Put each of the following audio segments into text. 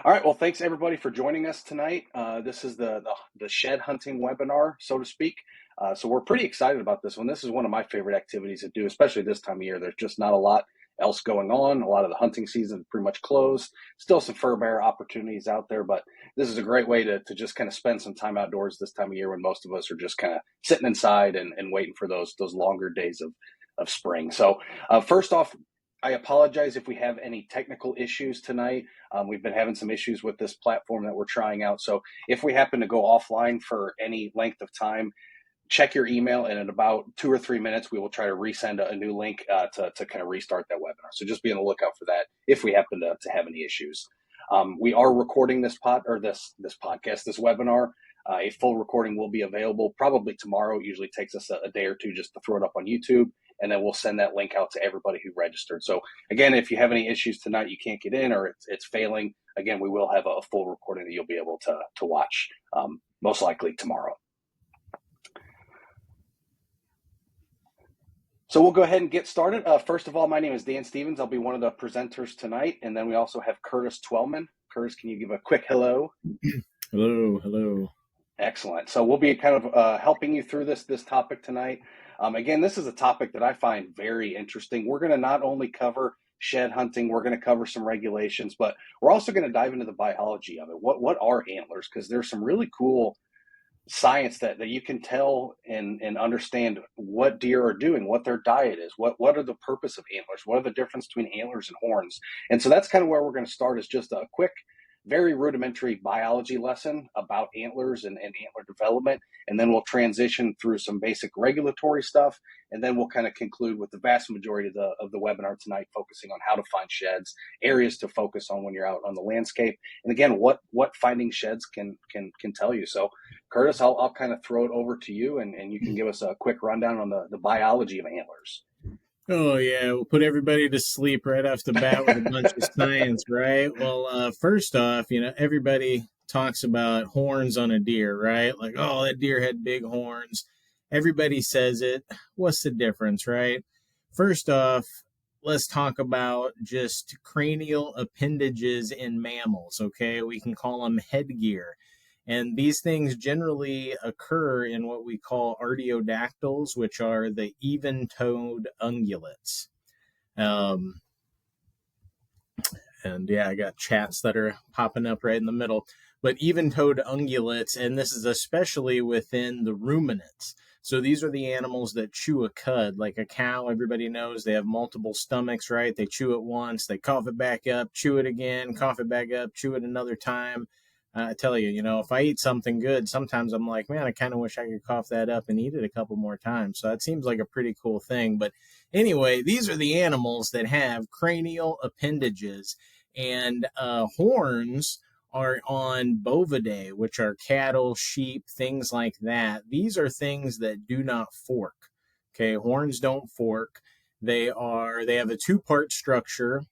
All right. Well, thanks everybody for joining us tonight. This is the shed hunting webinar, so to speak. So we're pretty excited about this one. This is one of my favorite activities to do, especially this time of year. There's just not a lot else going on. A lot of the hunting season is pretty much closed. Still some fur bear opportunities out there, but this is a great way to just kind of spend some time outdoors this time of year when most of us are just kind of sitting inside and waiting for those longer days of spring. So first off, I apologize if we have any technical issues tonight. We've been having some issues with this platform that we're trying out. So if we happen to go offline for any length of time, check your email, and in about 2 or 3 minutes, we will try to resend a new link to kind of restart that webinar. So just be on the lookout for that if we happen to have any issues. We are recording this podcast, this webinar. A full recording will be available probably tomorrow. It usually takes us a day or two just to throw it up on YouTube, and then we'll send that link out to everybody who registered. So again, if you have any issues tonight, you can't get in or it's failing, again, we will have a full recording that you'll be able to watch most likely tomorrow. So we'll go ahead and get started. First of all, my name is Dan Stevens. I'll be one of the presenters tonight. And then we also have Curtis Twellman. Curtis, can you give a quick hello? Hello. Excellent. So we'll be kind of helping you through this topic tonight. Again, this is a topic that I find very interesting. We're going to not only cover shed hunting, we're going to cover some regulations, but we're also going to dive into the biology of it. What are antlers? Because there's some really cool science that you can tell and understand what deer are doing, what their diet is, what are the purpose of antlers, what are the difference between antlers and horns. And so that's kind of where we're going to start, is just a quick, very rudimentary biology lesson about antlers and antler development. And then we'll transition through some basic regulatory stuff. And then we'll kind of conclude with the vast majority of the webinar tonight, focusing on how to find sheds, areas to focus on when you're out on the landscape. And again, what finding sheds can tell you. So Curtis, I'll kind of throw it over to you, and you can give us a quick rundown on the biology of antlers. Oh, yeah. We'll put everybody to sleep right off the bat with a bunch of science, right? Well, first off, everybody talks about horns on a deer, right? Like, oh, that deer had big horns. Everybody says it. What's the difference, right? First off, let's talk about just cranial appendages in mammals, okay? We can call them headgear. And these things generally occur in what we call artiodactyls, which are the even-toed ungulates. And yeah, I got chats that are popping up right in the middle. But even-toed ungulates, and this is especially within the ruminants. So these are the animals that chew a cud. Like a cow, everybody knows they have multiple stomachs, right? They chew it once, they cough it back up, chew it again, cough it back up, chew it another time. I tell you, if I eat something good, sometimes I'm like, man, I kind of wish I could cough that up and eat it a couple more times. So that seems like a pretty cool thing. But anyway, these are the animals that have cranial appendages, and horns are on bovidae, which are cattle, sheep, things like that. These are things that do not fork. Okay, horns don't fork. They have a two-part structure.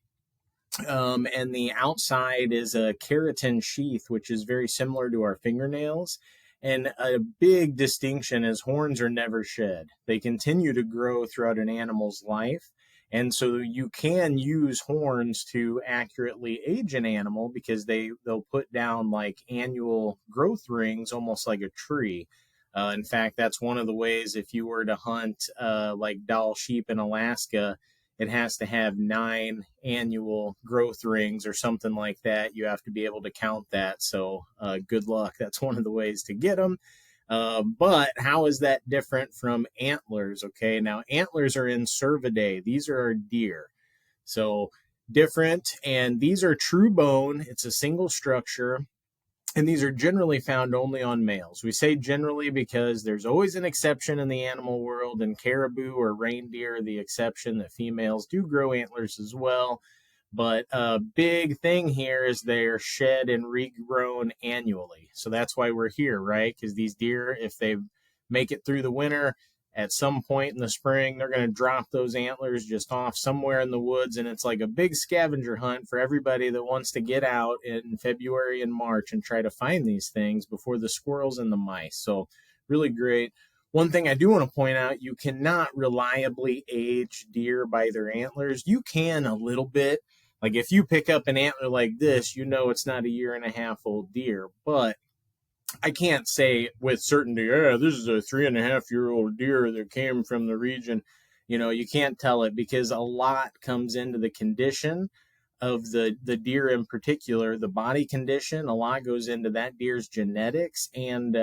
And the outside is a keratin sheath, which is very similar to our fingernails. And a big distinction is horns are never shed. They continue to grow throughout an animal's life. And so you can use horns to accurately age an animal, because they'll put down like annual growth rings, almost like a tree. In fact, that's one of the ways, if you were to hunt like Dall sheep in Alaska, it has to have 9 annual growth rings or something like that. You have to be able to count that. So good luck. That's one of the ways to get them. But how is that different from antlers? Okay, now antlers are in cervidae. These are our deer. So different. And these are true bone. It's a single structure. And these are generally found only on males. We say generally because there's always an exception in the animal world, and caribou or reindeer are the exception, that females do grow antlers as well. But a big thing here is they're shed and regrown annually. So that's why we're here, right? Because these deer, if they make it through the winter, at some point in the spring, they're going to drop those antlers just off somewhere in the woods. And it's like a big scavenger hunt for everybody that wants to get out in February and March and try to find these things before the squirrels and the mice. So really great. One thing I do want to point out, you cannot reliably age deer by their antlers. You can a little bit. Like if you pick up an antler like this, it's not a year and a half old deer. But I can't say with certainty, yeah, this is a 3.5 year old deer that came from the region. You can't tell it because a lot comes into the condition of the deer in particular, the body condition. A lot goes into that deer's genetics and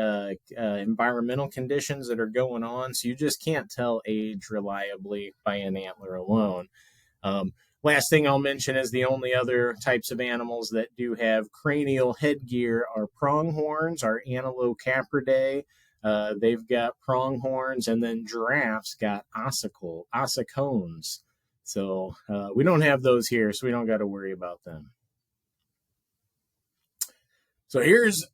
environmental conditions that are going on. So you just can't tell age reliably by an antler alone. Um, Last thing I'll mention is the only other types of animals that do have cranial headgear are pronghorns, our Antilocapridae. They've got pronghorns, and then giraffes got ossicones. So we don't have those here, so we don't got to worry about them. So here's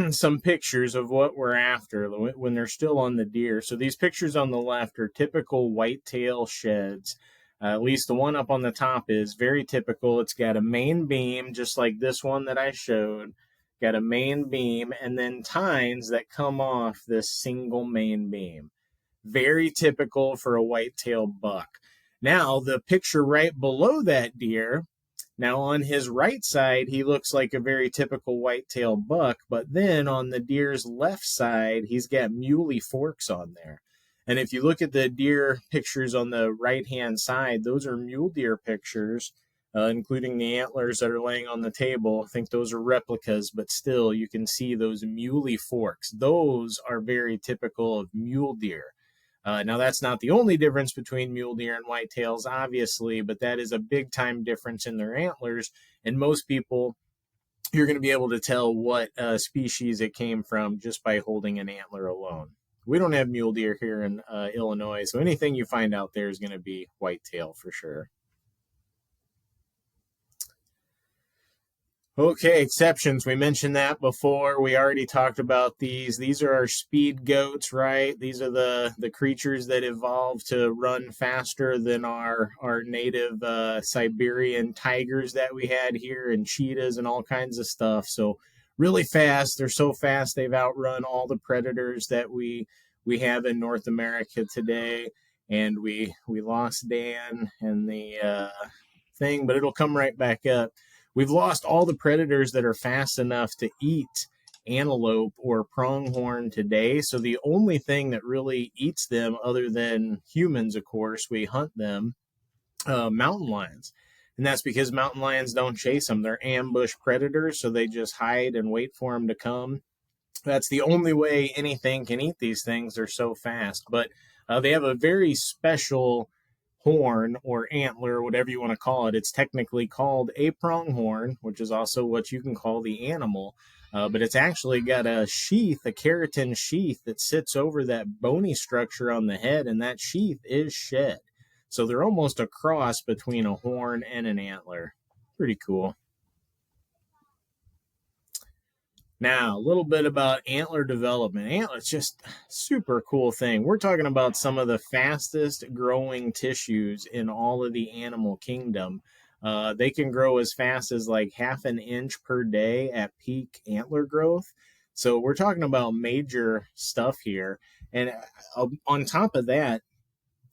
some pictures of what we're after when they're still on the deer. So these pictures on the left are typical whitetail sheds. At least the one up on the top is very typical. It's got a main beam, just like this one that I showed. Got a main beam, and then tines that come off this single main beam. Very typical for a whitetail buck. Now, the picture right below that deer, now on his right side, he looks like a very typical whitetail buck, but then on the deer's left side, he's got muley forks on there. And if you look at the deer pictures on the right-hand side, those are mule deer pictures, including the antlers that are laying on the table. I think those are replicas, but still, you can see those muley forks. Those are very typical of mule deer. Now, that's not the only difference between mule deer and whitetails, obviously, but that is a big time difference in their antlers. And most people, you're going to be able to tell what species it came from just by holding an antler alone. We don't have mule deer here in Illinois, so anything you find out there is going to be whitetail for sure. Okay, exceptions. We mentioned that before. We already talked about these. These are our speed goats, right? These are the creatures that evolved to run faster than our native Siberian tigers that we had here, and cheetahs and all kinds of stuff. So really fast. They're so fast they've outrun all the predators that we have in North America today. And we lost Dan and the thing, but it'll come right back up. We've lost all the predators that are fast enough to eat antelope or pronghorn today. So the only thing that really eats them, other than humans, of course, we hunt them, mountain lions. And that's because mountain lions don't chase them. They're ambush predators, so they just hide and wait for them to come. That's the only way anything can eat these things. They're so fast. But they have a very special horn or antler, whatever you want to call it. It's technically called a pronghorn, which is also what you can call the animal. But it's actually got a sheath, a keratin sheath that sits over that bony structure on the head, and that sheath is shed. So they're almost a cross between a horn and an antler. Pretty cool. Now, a little bit about antler development. Antler's just super cool thing. We're talking about some of the fastest growing tissues in all of the animal kingdom. They can grow as fast as like 1/2 inch per day at peak antler growth. So we're talking about major stuff here. And on top of that,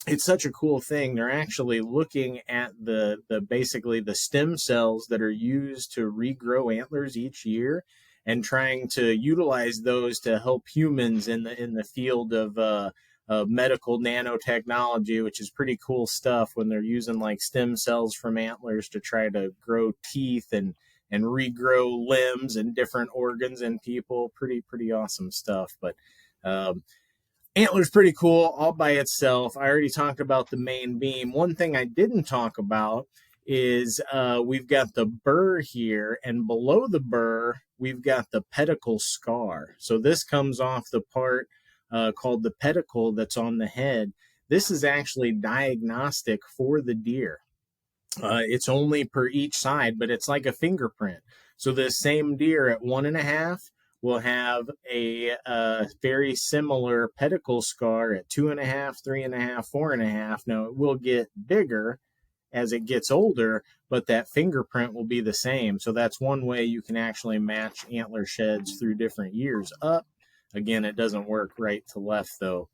it's such a cool thing. They're actually looking at the basically the stem cells that are used to regrow antlers each year, and trying to utilize those to help humans in the field of medical nanotechnology, which is pretty cool stuff when they're using like stem cells from antlers to try to grow teeth and regrow limbs and different organs in people. Pretty awesome stuff. But antler's pretty cool all by itself. I already talked about the main beam. One thing I didn't talk about is we've got the burr here, and below the burr, we've got the pedicle scar. So this comes off the part called the pedicle that's on the head. This is actually diagnostic for the deer. It's only per each side, but it's like a fingerprint. So the same deer at 1.5 will have a very similar pedicle scar at 2.5, 3.5, 4.5. Now it will get bigger as it gets older, but that fingerprint will be the same. So that's one way you can actually match antler sheds through different years up. Again, it doesn't work right to left though.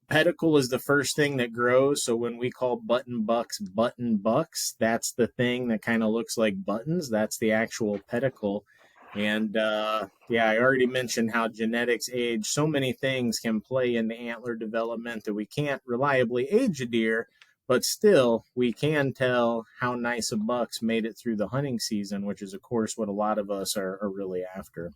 Pedicle is the first thing that grows. So when we call button bucks, that's the thing that kind of looks like buttons. That's the actual pedicle. And yeah, I already mentioned how genetics, age, so many things can play into antler development that we can't reliably age a deer, but still we can tell how nice a buck's made it through the hunting season, which is, of course, what a lot of us are really after.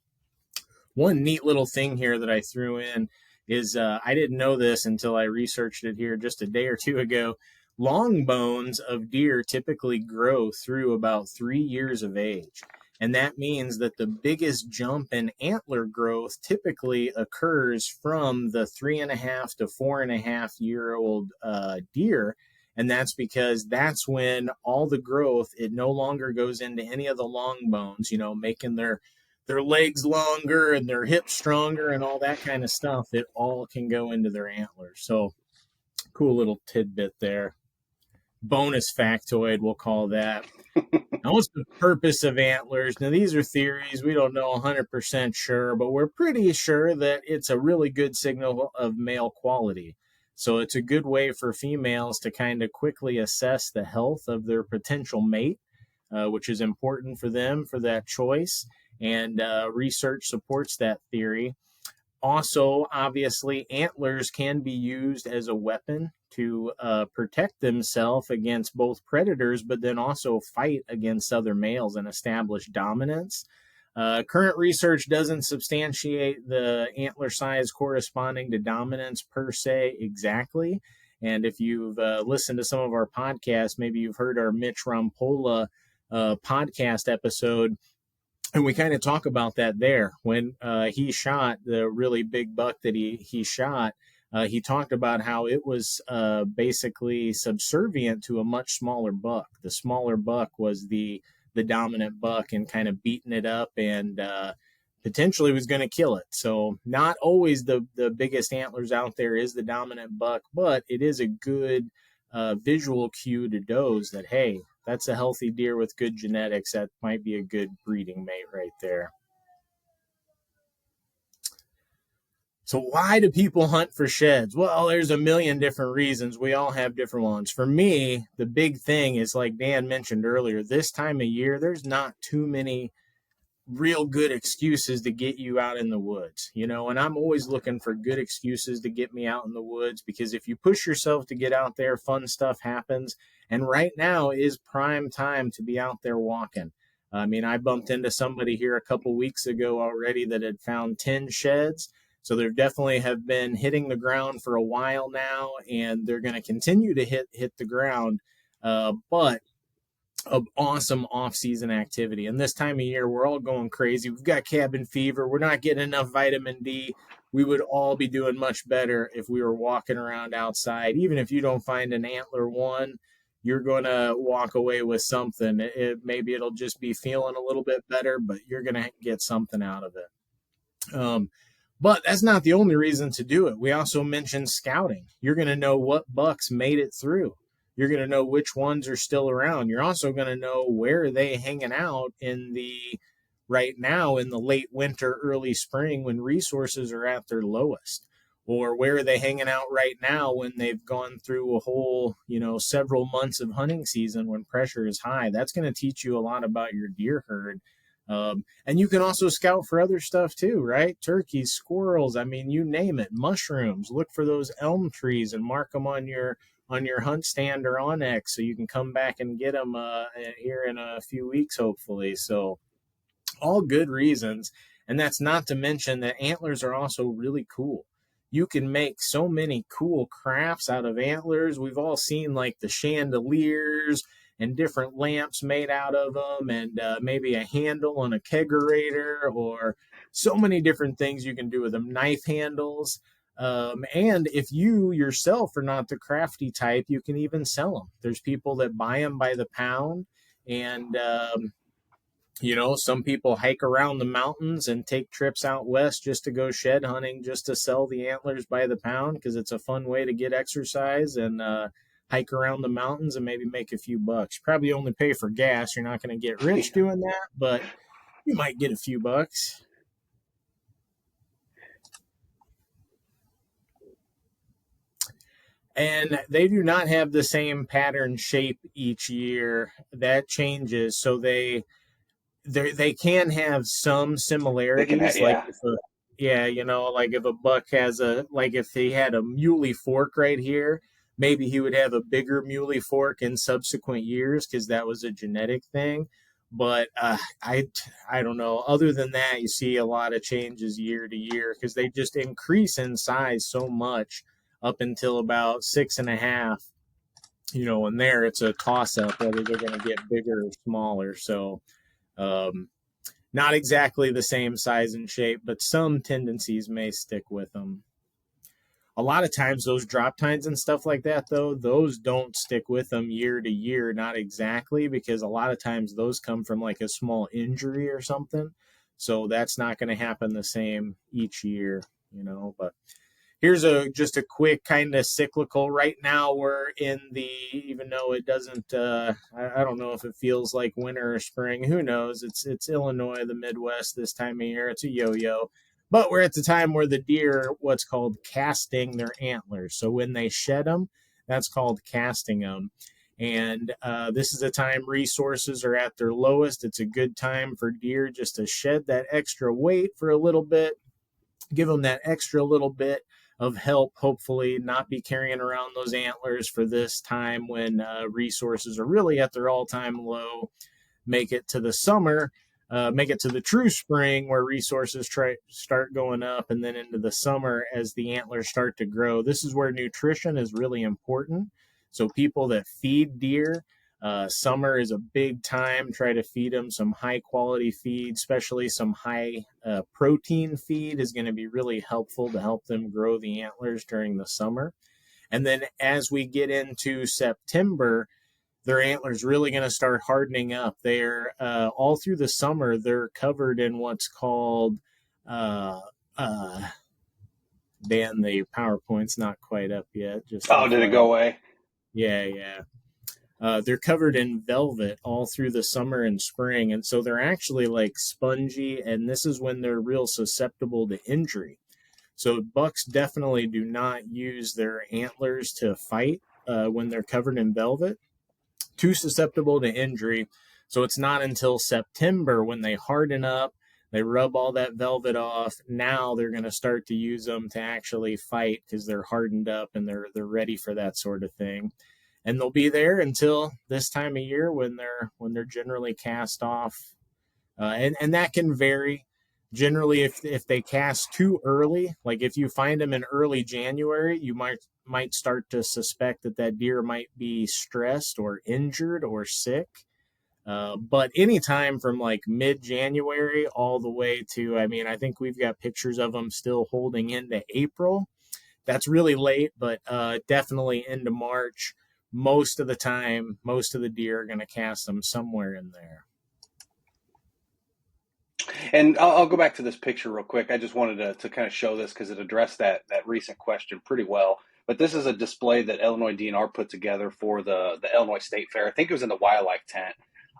One neat little thing here that I threw in is I didn't know this until I researched it here just a day or two ago. Long bones of deer typically grow through about 3 years of age. And that means that the biggest jump in antler growth typically occurs from the 3.5 to 4.5 year old deer. And that's because that's when all the growth, it no longer goes into any of the long bones, making their legs longer and their hips stronger and all that kind of stuff. It all can go into their antlers. So cool little tidbit there. Bonus factoid, we'll call that. Now, what's the purpose of antlers? Now, these are theories. We don't know 100% sure, but we're pretty sure that it's a really good signal of male quality. So it's a good way for females to kind of quickly assess the health of their potential mate, which is important for them for that choice. And research supports that theory. Also, obviously, antlers can be used as a weapon to protect themselves against both predators, but then also fight against other males and establish dominance. Current research doesn't substantiate the antler size corresponding to dominance per se exactly. And if you've listened to some of our podcasts, maybe you've heard our Mitch Rampola podcast episode, and we kind of talk about that there. When he shot the really big buck that he shot, he talked about how it was basically subservient to a much smaller buck. The smaller buck was the dominant buck and kind of beating it up and potentially was going to kill it. So not always the biggest antlers out there is the dominant buck, but it is a good visual cue to does that, hey, that's a healthy deer with good genetics. That might be a good breeding mate right there. So why do people hunt for sheds? Well, there's a million different reasons. We all have different ones. For me, the big thing is, like Dan mentioned earlier, this time of year, there's not too many real good excuses to get you out in the woods, and I'm always looking for good excuses to get me out in the woods, because if you push yourself to get out there, fun stuff happens. And right now is prime time to be out there walking. I mean, I bumped into somebody here a couple weeks ago already that had found 10 sheds. So they definitely have been hitting the ground for a while now, and they're going to continue to hit the ground. But of awesome off-season activity. And this time of year, we're all going crazy. We've got cabin fever. We're not getting enough vitamin D. We would all be doing much better if we were walking around outside. Even if you don't find an antler one, you're going to walk away with something. Maybe it'll just be feeling a little bit better, but you're going to get something out of it. But that's not the only reason to do it. We also mentioned scouting. You're going to know what bucks made it through. You're going to know which ones are still around. You're also going to know where are they hanging out right now in the late winter, early spring, when resources are at their lowest. Or where are they hanging out right now when they've gone through a whole, several months of hunting season when pressure is high. That's going to teach you a lot about your deer herd. And you can also scout for other stuff too, right? Turkeys, squirrels, I mean, you name it. Mushrooms. Look for those elm trees and mark them on your hunt stand or onX, so you can come back and get them here in a few weeks, hopefully. So all good reasons. And that's not to mention that antlers are also really cool. You can make so many cool crafts out of antlers. We've all seen like the chandeliers and different lamps made out of them, and maybe a handle on a kegerator, or so many different things you can do with them. Knife handles. And if you yourself are not the crafty type, you can even sell them. There's people that buy them by the pound, and some people hike around the mountains and take trips out west just to go shed hunting, just to sell the antlers by the pound, because it's a fun way to get exercise and hike around the mountains and maybe make a few bucks. You probably only pay for gas. You're not going to get rich doing that, but you might get a few bucks. And they do not have the same pattern shape each year. That changes. So they can have some They can, similarities, like yeah. if a yeah, like if a buck has a like if he had a muley fork right here, maybe he would have a bigger muley fork in subsequent years because that was a genetic thing. But I don't know. Other than that, you see a lot of changes year to year because they just increase in size so much up until about 6.5. And there it's a toss up whether they're going to get bigger or smaller. So um, not exactly the same size and shape, but some tendencies may stick with them. A lot of times, those drop tines and stuff like that, though, those don't stick with them year to year, not exactly, because a lot of times those come from like a small injury or something. So that's not going to happen the same each year. But here's just a quick kind of cyclical. Right now we're in the, even though it doesn't I don't know if it feels like winter or spring, who knows, it's Illinois, the Midwest, this time of year it's a yo-yo, but we're at the time where the deer, what's called casting their antlers. So when they shed them, that's called casting them. And this is a time resources are at their lowest. It's a good time for deer just to shed that extra weight for a little bit, give them that extra little bit of help, hopefully not be carrying around those antlers for this time when resources are really at their all-time low. Make it to the summer, make it to the true spring where resources start going up, and then into the summer as the antlers start to grow. This is where nutrition is really important. So people that feed deer, summer is a big time. Try to feed them some high quality feed, especially some high protein feed is going to be really helpful to help them grow the antlers during the summer. And then as we get into September, their antlers really going to start hardening up. They're all through the summer, they're covered in what's called, uh, uh, Dan, the PowerPoint's not quite up yet. Just Oh, did it go FYI. away? Yeah, yeah. They're covered in velvet all through the summer and spring. And so they're actually like spongy. And this is when they're real susceptible to injury. So bucks definitely do not use their antlers to fight when they're covered in velvet. Too susceptible to injury. So it's not until September when they harden up, they rub all that velvet off. Now they're going to start to use them to actually fight because they're hardened up and they're ready for that sort of thing. And they'll be there until this time of year when they're generally cast off, and that can vary. Generally, if they cast too early, like if you find them in early January, you might start to suspect that deer might be stressed or injured or sick. But anytime from like mid-January all the way to, I mean, I think we've got pictures of them still holding into April. That's really late, but definitely into March. Most of the time, most of the deer are going to cast them somewhere in there. And I'll go back to this picture real quick. I just wanted to kind of show this because it addressed that recent question pretty well. But this is a display that Illinois DNR put together for the Illinois State Fair. I think it was in the wildlife tent.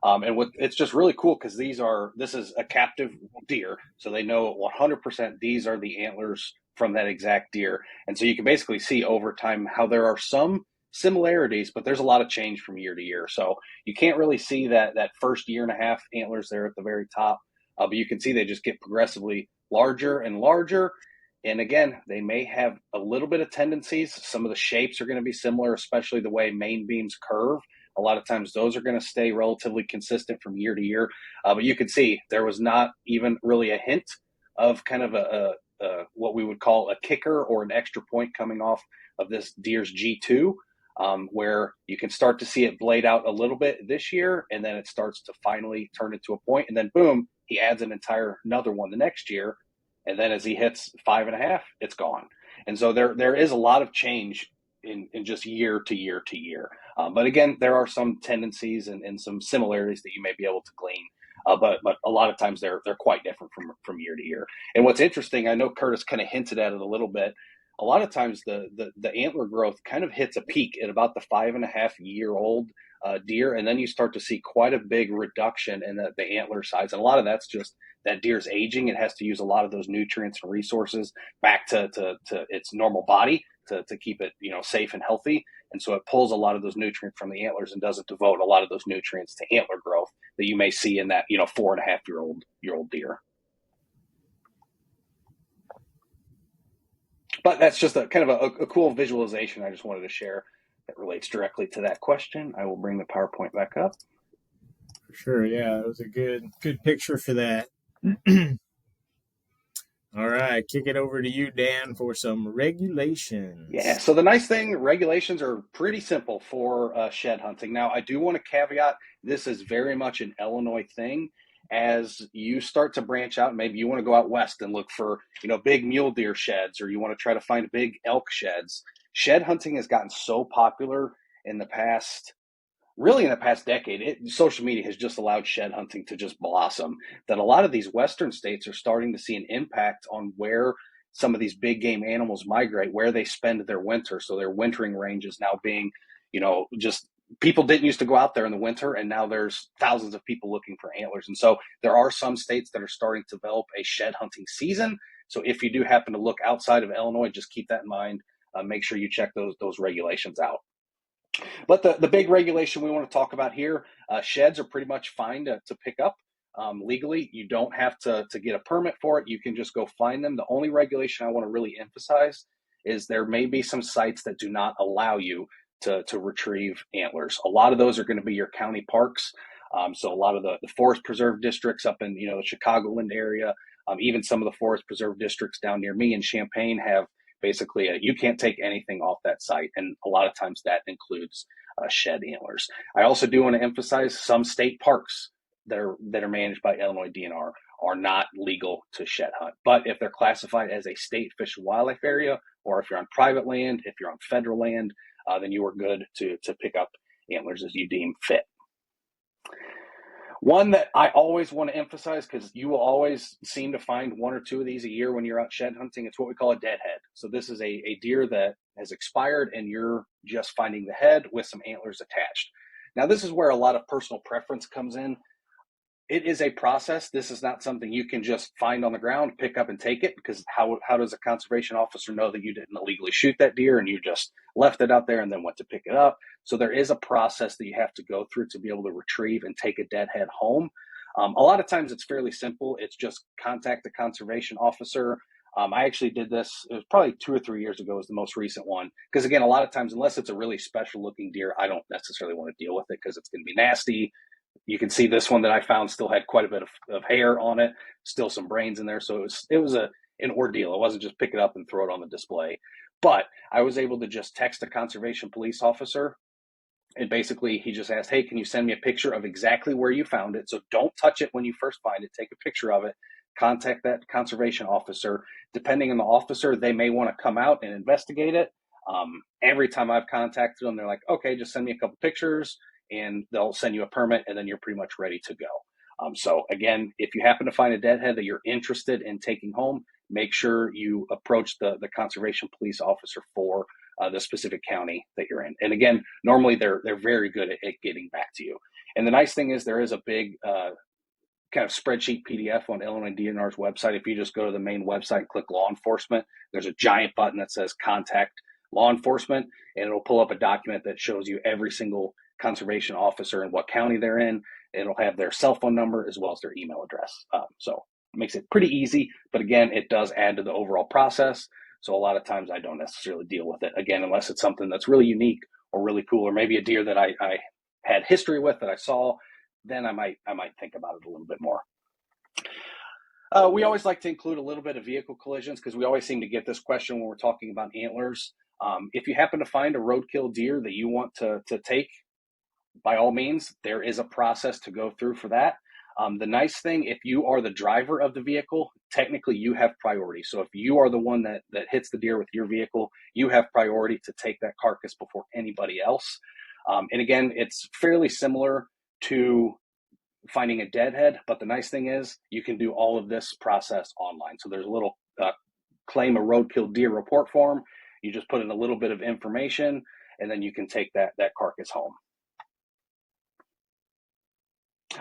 It's just really cool because this is a captive deer, so they know 100% these are the antlers from that exact deer, and so you can basically see over time how there are some similarities, but there's a lot of change from year to year. So you can't really see that first year and a half antlers there at the very top, but you can see they just get progressively larger and larger. And again, they may have a little bit of tendencies. Some of the shapes are going to be similar, especially the way main beams curve. A lot of times those are going to stay relatively consistent from year to year. But you can see there was not even really a hint of kind of what we would call a kicker or an extra point coming off of this deer's G2, where you can start to see it blade out a little bit this year, and then it starts to finally turn into a point, and then boom, he adds another one the next year, and then as he hits 5.5, it's gone. And so there is a lot of change in just year to year to year. But again, there are some tendencies and some similarities that you may be able to glean. But a lot of times they're quite different from year to year. And what's interesting, I know Curtis kind of hinted at it a little bit. A lot of times the antler growth kind of hits a peak at about the 5.5-year-old deer, and then you start to see quite a big reduction in the antler size. And a lot of that's just that deer's aging. It has to use a lot of those nutrients and resources back to its normal body to keep it, safe and healthy. And so it pulls a lot of those nutrients from the antlers and doesn't devote a lot of those nutrients to antler growth that you may see in that, 4.5-year-old deer. But that's just a kind of a cool visualization I just wanted to share that relates directly to that question. I will bring the PowerPoint back up. For sure, yeah, it was a good picture for that. All right, kick it over to you, Dan, for some regulations. Yeah, so the nice thing, regulations are pretty simple for shed hunting. Now, I do want to caveat, this is very much an Illinois thing. As you start to branch out, maybe you want to go out west and look for, big mule deer sheds, or you want to try to find big elk sheds. Shed hunting has gotten so popular in the past decade. Social media has just allowed shed hunting to just blossom, that a lot of these western states are starting to see an impact on where some of these big game animals migrate, where they spend their winter. So their wintering range is now being, just people didn't used to go out there in the winter, and now there's thousands of people looking for antlers. And so there are some states that are starting to develop a shed hunting season. So if you do happen to look outside of Illinois, just keep that in mind. Make sure you check those regulations out. But the big regulation we want to talk about here, sheds are pretty much fine to pick up legally. You don't have to get a permit for it. You can just go find them. The only regulation I want to really emphasize is there may be some sites that do not allow you to retrieve antlers. A lot of those are going to be your county parks. So a lot of the forest preserve districts up in, the Chicagoland area, even some of the forest preserve districts down near me in Champaign have basically you can't take anything off that site, and a lot of times that includes shed antlers. I also do want to emphasize some state parks that are managed by Illinois DNR are not legal to shed hunt, but if they're classified as a state fish and wildlife area, or if you're on private land, if you're on federal land, then you are good to pick up antlers as you deem fit. One that I always want to emphasize, because you will always seem to find one or two of these a year when you're out shed hunting, it's what we call a deadhead. So this is a deer that has expired and you're just finding the head with some antlers attached. Now, this is where a lot of personal preference comes in. It is a process. This is not something you can just find on the ground, pick up and take it, because how does a conservation officer know that you didn't illegally shoot that deer and you just left it out there and then went to pick it up? So there is a process that you have to go through to be able to retrieve and take a deadhead home. A lot of times it's fairly simple. It's just contact the conservation officer. I actually did this, it was probably 2 or 3 years ago was the most recent one. Because again, a lot of times, unless it's a really special looking deer, I don't necessarily want to deal with it because it's going to be nasty. You can see this one that I found still had quite a bit of hair on it, still some brains in there. So it was an ordeal. It wasn't just pick it up and throw it on the display. But I was able to just text a conservation police officer. And basically, he just asked, hey, can you send me a picture of exactly where you found it? So don't touch it when you first find it. Take a picture of it. Contact that conservation officer. Depending on the officer, they may want to come out and investigate it. Every time I've contacted them, they're like, okay, just send me a couple pictures and they'll send you a permit and then you're pretty much ready to go. So again, if you happen to find a deadhead that you're interested in taking home, make sure you approach the conservation police officer for the specific county that you're in. And again, normally they're very good at getting back to you. And the nice thing is there is a big kind of spreadsheet PDF on Illinois DNR's website. If you just go to the main website and click law enforcement, there's a giant button that says contact law enforcement, and it'll pull up a document that shows you every single conservation officer and what county they're in. It'll have their cell phone number as well as their email address. So it makes it pretty easy, but again, it does add to the overall process. So a lot of times I don't necessarily deal with it, again, unless it's something that's really unique or really cool, or maybe a deer that I had history with that I saw, then I might think about it a little bit more. We always like to include a little bit of vehicle collisions because we always seem to get this question when we're talking about antlers. If you happen to find a roadkill deer that you want to take, by all means, there is a process to go through for that. The nice thing, if you are the driver of the vehicle, technically you have priority. So if you are the one that hits the deer with your vehicle, you have priority to take that carcass before anybody else. And again, it's fairly similar to finding a deadhead, but the nice thing is you can do all of this process online. So there's a little claim a roadkill deer report form. You just put in a little bit of information, and then you can take that carcass home.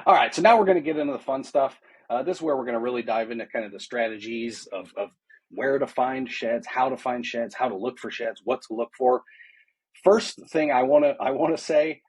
All right, so now we're going to get into the fun stuff. This is where we're going to really dive into kind of the strategies of where to find sheds, how to look for sheds, what to look for. First thing I want to say,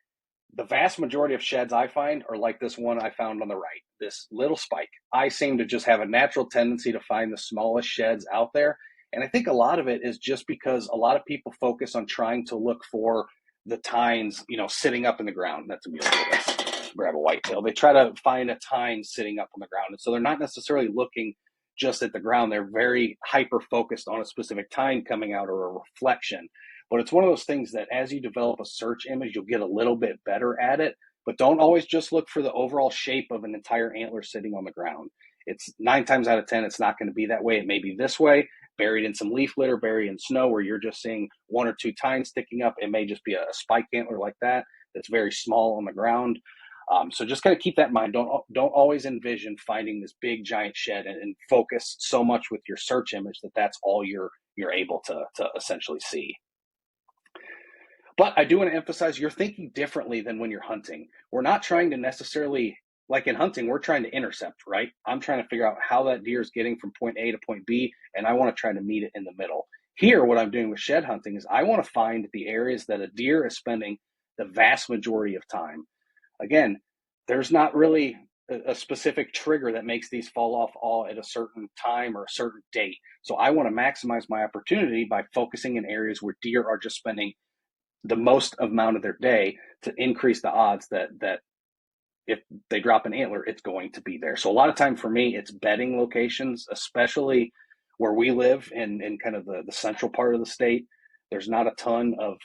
the vast majority of sheds I find are like this one I found on the right, this little spike. I seem to just have a natural tendency to find the smallest sheds out there. And I think a lot of it is just because a lot of people focus on trying to look for the tines, sitting up in the ground. That's a beautiful. Let's grab a whitetail. They try to find a tine sitting up on the ground. And so they're not necessarily looking just at the ground. They're very hyper focused on a specific tine coming out or a reflection. But it's one of those things that as you develop a search image, you'll get a little bit better at it. But don't always just look for the overall shape of an entire antler sitting on the ground. It's 9 times out of 10, it's not going to be that way. It may be this way, buried in some leaf litter, buried in snow, where you're just seeing 1 or 2 tines sticking up. It may just be a spike antler like that that's very small on the ground. So just kind of keep that in mind. Don't always envision finding this big giant shed and focus so much with your search image that that's all you're able to essentially see. But I do want to emphasize you're thinking differently than when you're hunting. We're not trying to necessarily, like in hunting, we're trying to intercept, right? I'm trying to figure out how that deer is getting from point A to point B, and I want to try to meet it in the middle. Here, what I'm doing with shed hunting is I want to find the areas that a deer is spending the vast majority of time. Again, there's not really a specific trigger that makes these fall off all at a certain time or a certain date. So I want to maximize my opportunity by focusing in areas where deer are just spending the most amount of their day to increase the odds that if they drop an antler, it's going to be there. So a lot of time for me, it's bedding locations, especially where we live in kind of the central part of the state. There's not a ton of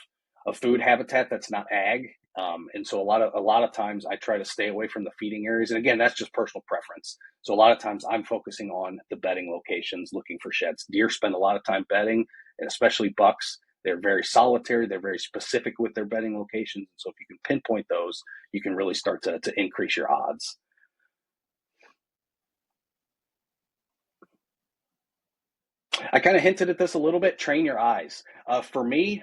food habitat that's not ag. And so a lot of times I try to stay away from the feeding areas. And again, that's just personal preference. So a lot of times I'm focusing on the bedding locations, looking for sheds. Deer spend a lot of time bedding, and especially bucks. They're very solitary. They're very specific with their bedding locations. So if you can pinpoint those, you can really start to increase your odds. I kind of hinted at this a little bit. Train your eyes. For me,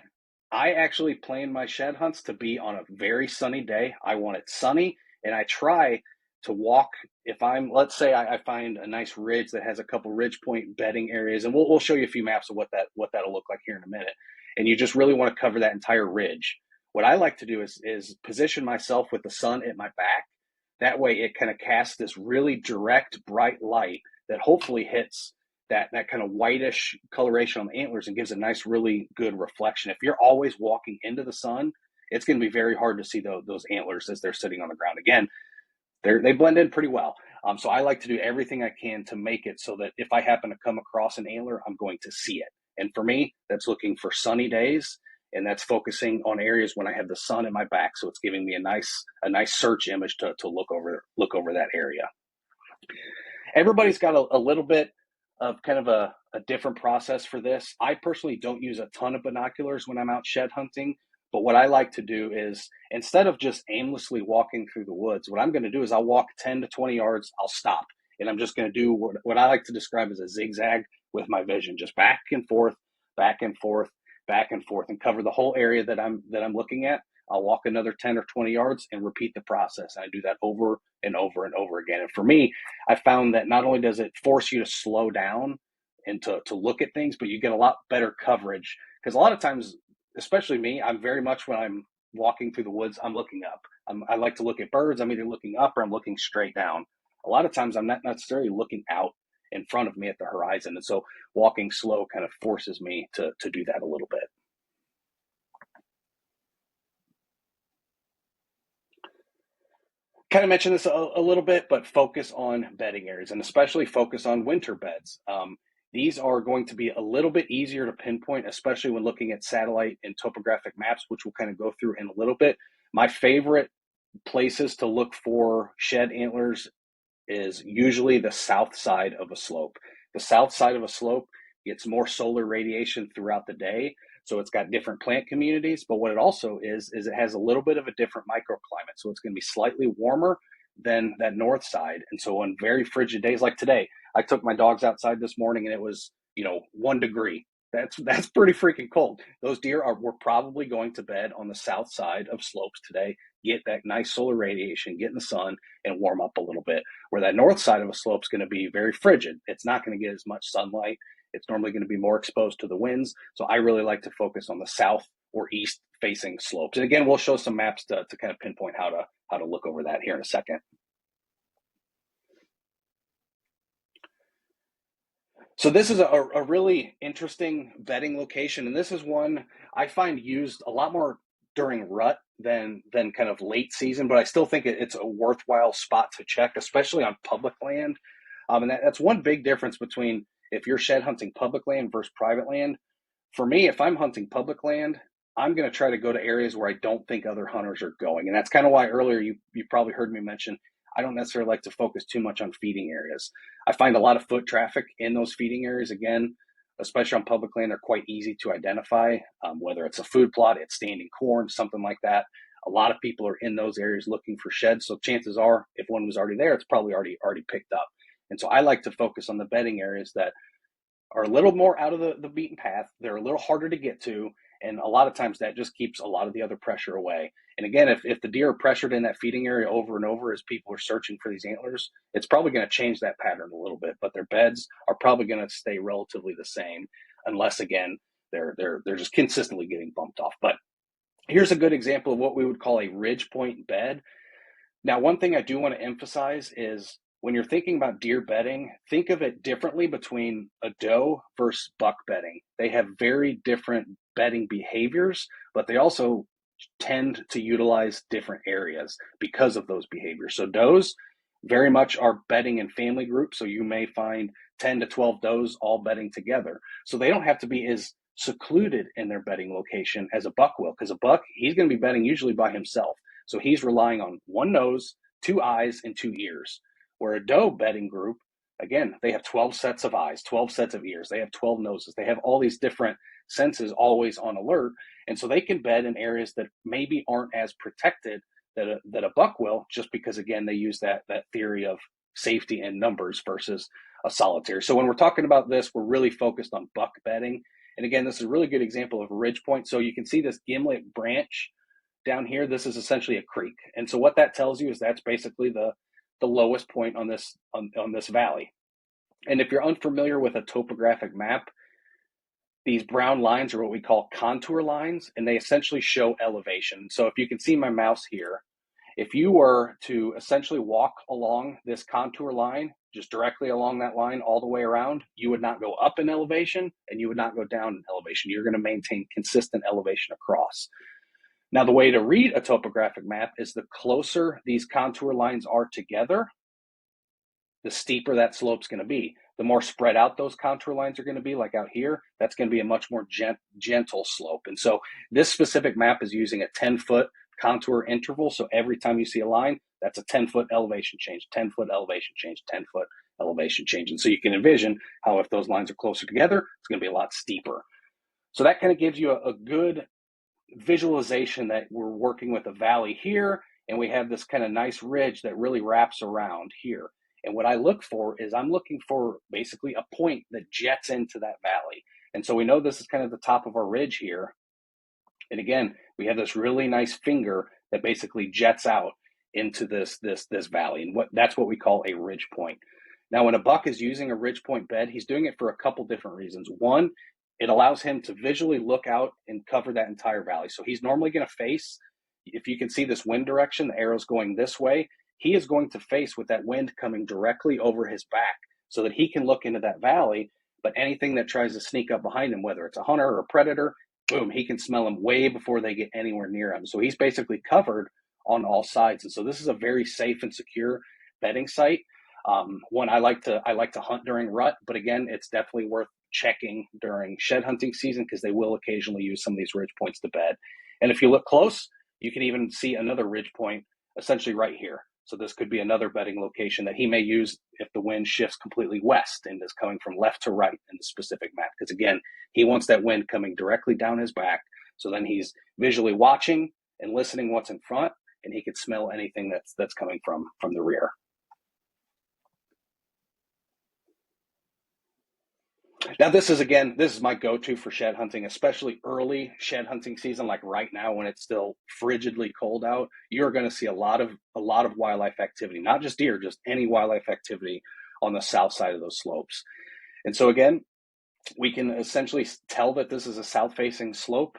I actually plan my shed hunts to be on a very sunny day. I want it sunny, and I try to walk. If let's say I find a nice ridge that has a couple ridge point bedding areas, and we'll show you a few maps of what that'll look like here in a minute. And you just really want to cover that entire ridge. What I like to do is position myself with the sun at my back. That way, it kind of casts this really direct, bright light that hopefully hits that kind of whitish coloration on the antlers and gives a nice, really good reflection. If you're always walking into the sun, it's going to be very hard to see those antlers as they're sitting on the ground. Again, they blend in pretty well. So I like to do everything I can to make it so that if I happen to come across an antler, I'm going to see it. And for me, that's looking for sunny days, and that's focusing on areas when I have the sun in my back. So it's giving me a nice search image to look over that area. Everybody's got a little bit of kind of a different process for this. I personally don't use a ton of binoculars when I'm out shed hunting, but what I like to do is instead of just aimlessly walking through the woods, what I'm going to do is I'll walk 10 to 20 yards, I'll stop, and I'm just going to do what I like to describe as a zigzag with my vision, just back and forth, back and forth, back and forth, and cover the whole area that I'm looking at. I'll walk another 10 or 20 yards and repeat the process. And I do that over and over and over again. And for me, I found that not only does it force you to slow down and to look at things, but you get a lot better coverage. Because a lot of times, especially me, I'm very much when I'm walking through the woods, I'm looking up. I like to look at birds. I'm either looking up or I'm looking straight down. A lot of times I'm not necessarily looking out in front of me at the horizon. And so walking slow kind of forces me to do that a little bit. Kind of mentioned this a little bit, but focus on bedding areas and especially focus on winter beds. These are going to be a little bit easier to pinpoint, especially when looking at satellite and topographic maps, which we'll kind of go through in a little bit. My favorite places to look for shed antlers is usually the south side of a slope. The south side of a slope gets more solar radiation throughout the day. So it's got different plant communities, but what it also is it has a little bit of a different microclimate. So it's going to be slightly warmer than that north side. And so on very frigid days like today, I took my dogs outside this morning and it was, 1 degree. That's pretty freaking cold. Those deer were probably going to bed on the south side of slopes today, get that nice solar radiation, get in the sun and warm up a little bit. Where that north side of a slope is going to be very frigid. It's not going to get as much sunlight. It's normally going to be more exposed to the winds. So I really like to focus on the south or east facing slopes. And again, we'll show some maps to kind of pinpoint how to look over that here in a second. So this is a really interesting bedding location, and this is one I find used a lot more during rut than kind of late season, but I still think it's a worthwhile spot to check, especially on public land. And that's one big difference between if you're shed hunting public land versus private land. For me, if I'm hunting public land, I'm going to try to go to areas where I don't think other hunters are going. And that's kind of why earlier you probably heard me mention I don't necessarily like to focus too much on feeding areas. I find a lot of foot traffic in those feeding areas. Again, especially on public land, they're quite easy to identify, whether it's a food plot, it's standing corn, something like that. A lot of people are in those areas looking for sheds. So chances are, if one was already there, it's probably already picked up. And so I like to focus on the bedding areas that are a little more out of the beaten path. They're a little harder to get to. And a lot of times that just keeps a lot of the other pressure away. And again, if the deer are pressured in that feeding area over and over as people are searching for these antlers, it's probably going to change that pattern a little bit, but their beds are probably going to stay relatively the same unless, again, they're just consistently getting bumped off. But here's a good example of what we would call a ridge point bed. Now, one thing I do want to emphasize is when you're thinking about deer bedding, think of it differently between a doe versus buck bedding. They have very different bedding behaviors, but they also tend to utilize different areas because of those behaviors. So does very much are bedding in family groups. So you may find 10 to 12 does all bedding together. So they don't have to be as secluded in their bedding location as a buck will, because a buck, he's going to be bedding usually by himself. So he's relying on one nose, two eyes, and two ears. Where a doe bedding group, again, they have 12 sets of eyes, 12 sets of ears. They have 12 noses. They have all these different senses always on alert. And so they can bed in areas that maybe aren't as protected that a buck will, just because, again, they use that theory of safety in numbers versus a solitary. So when we're talking about this, we're really focused on buck bedding. And again, this is a really good example of a ridge point. So you can see this gimlet branch down here. This is essentially a creek. And so what that tells you is that's basically the lowest point on this valley. And if you're unfamiliar with a topographic map, these brown lines are what we call contour lines, and they essentially show elevation. So if you can see my mouse here, if you were to essentially walk along this contour line, just directly along that line all the way around, you would not go up in elevation and you would not go down in elevation. You're going to maintain consistent elevation across. Now, the way to read a topographic map is the closer these contour lines are together, the steeper that slope's going to be. The more spread out those contour lines are going to be, like out here, that's going to be a much more gentle slope. And so this specific map is using a 10-foot contour interval. So every time you see a line, that's a 10-foot elevation change, 10-foot elevation change, 10-foot elevation change. And so you can envision how if those lines are closer together, it's going to be a lot steeper. So that kind of gives you a good visualization that we're working with a valley here, and we have this kind of nice ridge that really wraps around here. And what I look for is I'm looking for basically a point that jets into that valley. And so we know this is kind of the top of our ridge here. And again, we have this really nice finger that basically jets out into this valley. And that's what we call a ridge point. Now, when a buck is using a ridge point bed, he's doing it for a couple different reasons. One, it allows him to visually look out and cover that entire valley. So he's normally going to face, if you can see this wind direction, the arrow's going this way, he is going to face with that wind coming directly over his back so that he can look into that valley. But anything that tries to sneak up behind him, whether it's a hunter or a predator, boom, he can smell them way before they get anywhere near him. So he's basically covered on all sides. And so this is a very safe and secure bedding site. One I like to hunt during rut, but again, it's definitely worth checking during shed hunting season because they will occasionally use some of these ridge points to bed. And if you look close, you can even see another ridge point essentially right here. So this could be another bedding location that he may use if the wind shifts completely west and is coming from left to right in the specific map. Because again, he wants that wind coming directly down his back. So then he's visually watching and listening what's in front, and he could smell anything that's coming from the rear. Now, this is my go-to for shed hunting, especially early shed hunting season, like right now when it's still frigidly cold out. You're going to see a lot of wildlife activity, not just deer, just any wildlife activity on the south side of those slopes. And so again, We can essentially tell that this is a south-facing slope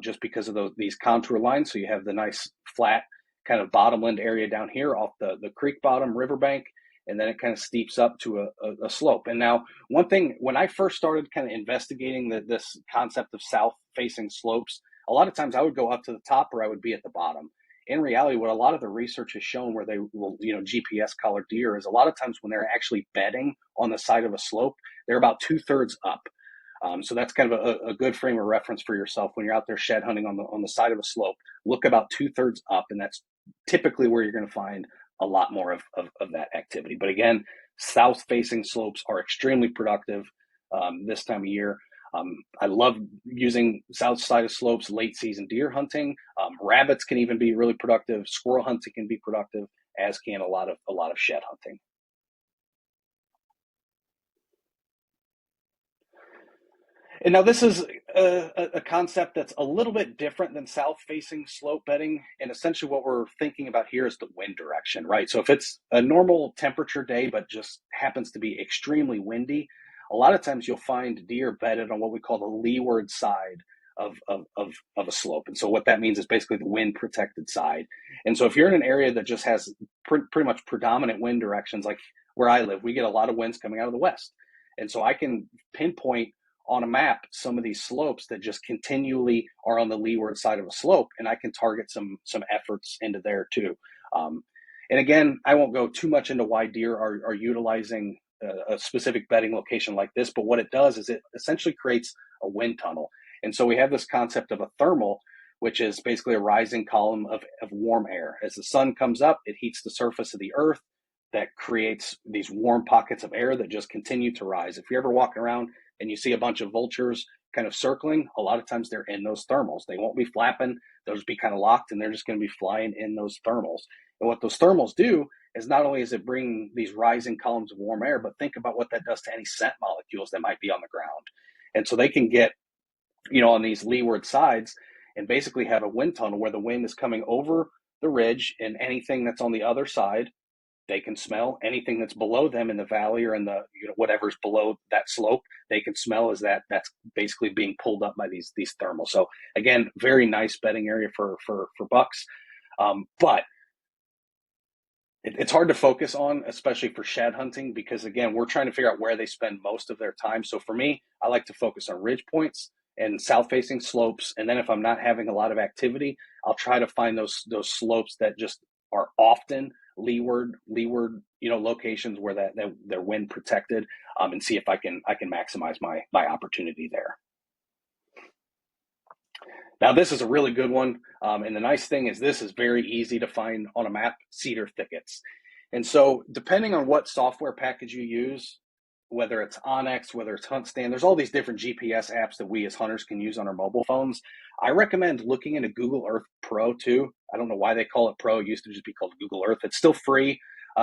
just because of these contour lines. So you have the nice flat kind of bottomland area down here off the creek bottom riverbank, and then it kind of steeps up to a slope. And now, one thing, when I first started kind of investigating this concept of south-facing slopes, a lot of times I would go up to the top or I would be at the bottom. In reality, what a lot of the research has shown where they will, GPS collar deer is a lot of times when they're actually bedding on the side of a slope, they're about 2/3 up. So that's kind of a good frame of reference for yourself when you're out there shed hunting on the side of a slope. Look about 2/3 up, and that's typically where you're going to find a lot more of that activity. But again, south-facing slopes are extremely productive this time of year. I love using south side of slopes late season deer hunting. Rabbits can even be really productive. Squirrel hunting can be productive, as can a lot of shed hunting. And now this is a concept that's a little bit different than south-facing slope bedding. And essentially what we're thinking about here is the wind direction, right? So if it's a normal temperature day, but just happens to be extremely windy, a lot of times you'll find deer bedded on what we call the leeward side of a slope. And so what that means is basically the wind protected side. And so if you're in an area that just has pretty much predominant wind directions, like where I live, we get a lot of winds coming out of the west. And so I can pinpoint on a map some of these slopes that just continually are on the leeward side of a slope, and I can target some efforts into there too. And again, I won't go too much into why deer are utilizing a specific bedding location like this, but what it does is it essentially creates a wind tunnel. And so we have this concept of a thermal, which is basically a rising column of warm air. As the sun comes up, it heats the surface of the earth. That creates these warm pockets of air that just continue to rise. If you're ever walking around and you see a bunch of vultures kind of circling, a lot of times they're in those thermals. They won't be flapping, they'll just be kind of locked, and they're just going to be flying in those thermals. And what those thermals do is not only is it bring these rising columns of warm air, but think about what that does to any scent molecules that might be on the ground. And so they can get, on these leeward sides and basically have a wind tunnel where the wind is coming over the ridge, and anything that's on the other side they can smell. Anything that's below them in the valley or in the whatever's below that slope, they can smell as that's basically being pulled up by these thermals. So again, very nice bedding area for bucks, but it's hard to focus on, especially for shed hunting, because again, we're trying to figure out where they spend most of their time. So for me, I like to focus on ridge points and south-facing slopes, and then if I'm not having a lot of activity, I'll try to find those slopes that just are often leeward locations where that they're wind protected, and see if I can maximize my opportunity there. Now this is a really good one, and the nice thing is this is very easy to find on a map: cedar thickets. And so depending on what software package you use, whether it's Onyx, whether it's HuntStand, there's all these different GPS apps that we as hunters can use on our mobile phones. I recommend looking into Google Earth Pro too. I don't know why they call it Pro. It used to just be called Google Earth. It's still free.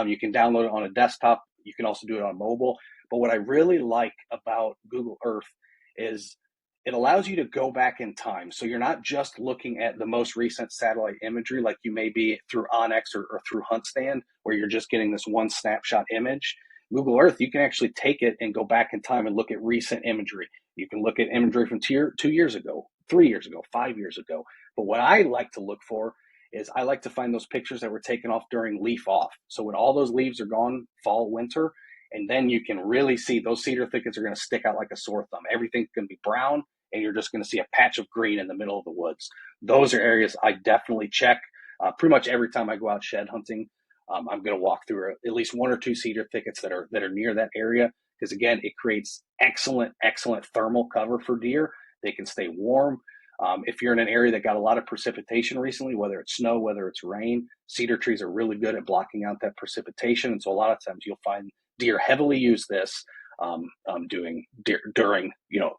You can download it on a desktop. You can also do it on mobile. But what I really like about Google Earth is it allows you to go back in time. So you're not just looking at the most recent satellite imagery like you may be through Onyx or through HuntStand, where you're just getting this one snapshot image. Google Earth, you can actually take it and go back in time and look at recent imagery. You can look at imagery from 2 years ago, 3 years ago, 5 years ago. But what I like to look for is I like to find those pictures that were taken off during leaf off. So when all those leaves are gone, fall, winter, and then you can really see those cedar thickets are going to stick out like a sore thumb. Everything's going to be brown, and you're just going to see a patch of green in the middle of the woods. Those are areas I definitely check pretty much every time I go out shed hunting. I'm going to walk through at least one or two cedar thickets that are near that area, because again, it creates excellent thermal cover for deer. They can stay warm. If you're in an area that got a lot of precipitation recently, whether it's snow, whether it's rain, cedar trees are really good at blocking out that precipitation. And so a lot of times you'll find deer heavily use this during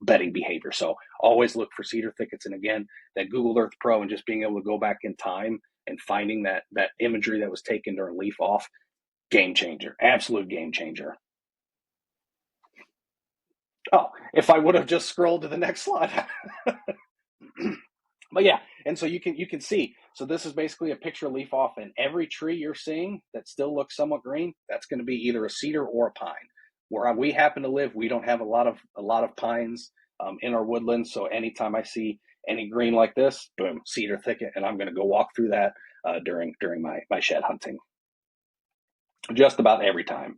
bedding behavior. So always look for cedar thickets. And again, that Google Earth Pro and just being able to go back in time and finding that imagery that was taken during leaf off, game changer, absolute game changer. Oh, if I would have just scrolled to the next slide. But yeah, and so you can see, so this is basically a picture of leaf off, and every tree you're seeing that still looks somewhat green, that's going to be either a cedar or a pine. Where we happen to live, we don't have a lot of pines in our woodlands. So anytime I see any green like this, boom, cedar thicket, and I'm going to go walk through that during my shed hunting. Just about every time.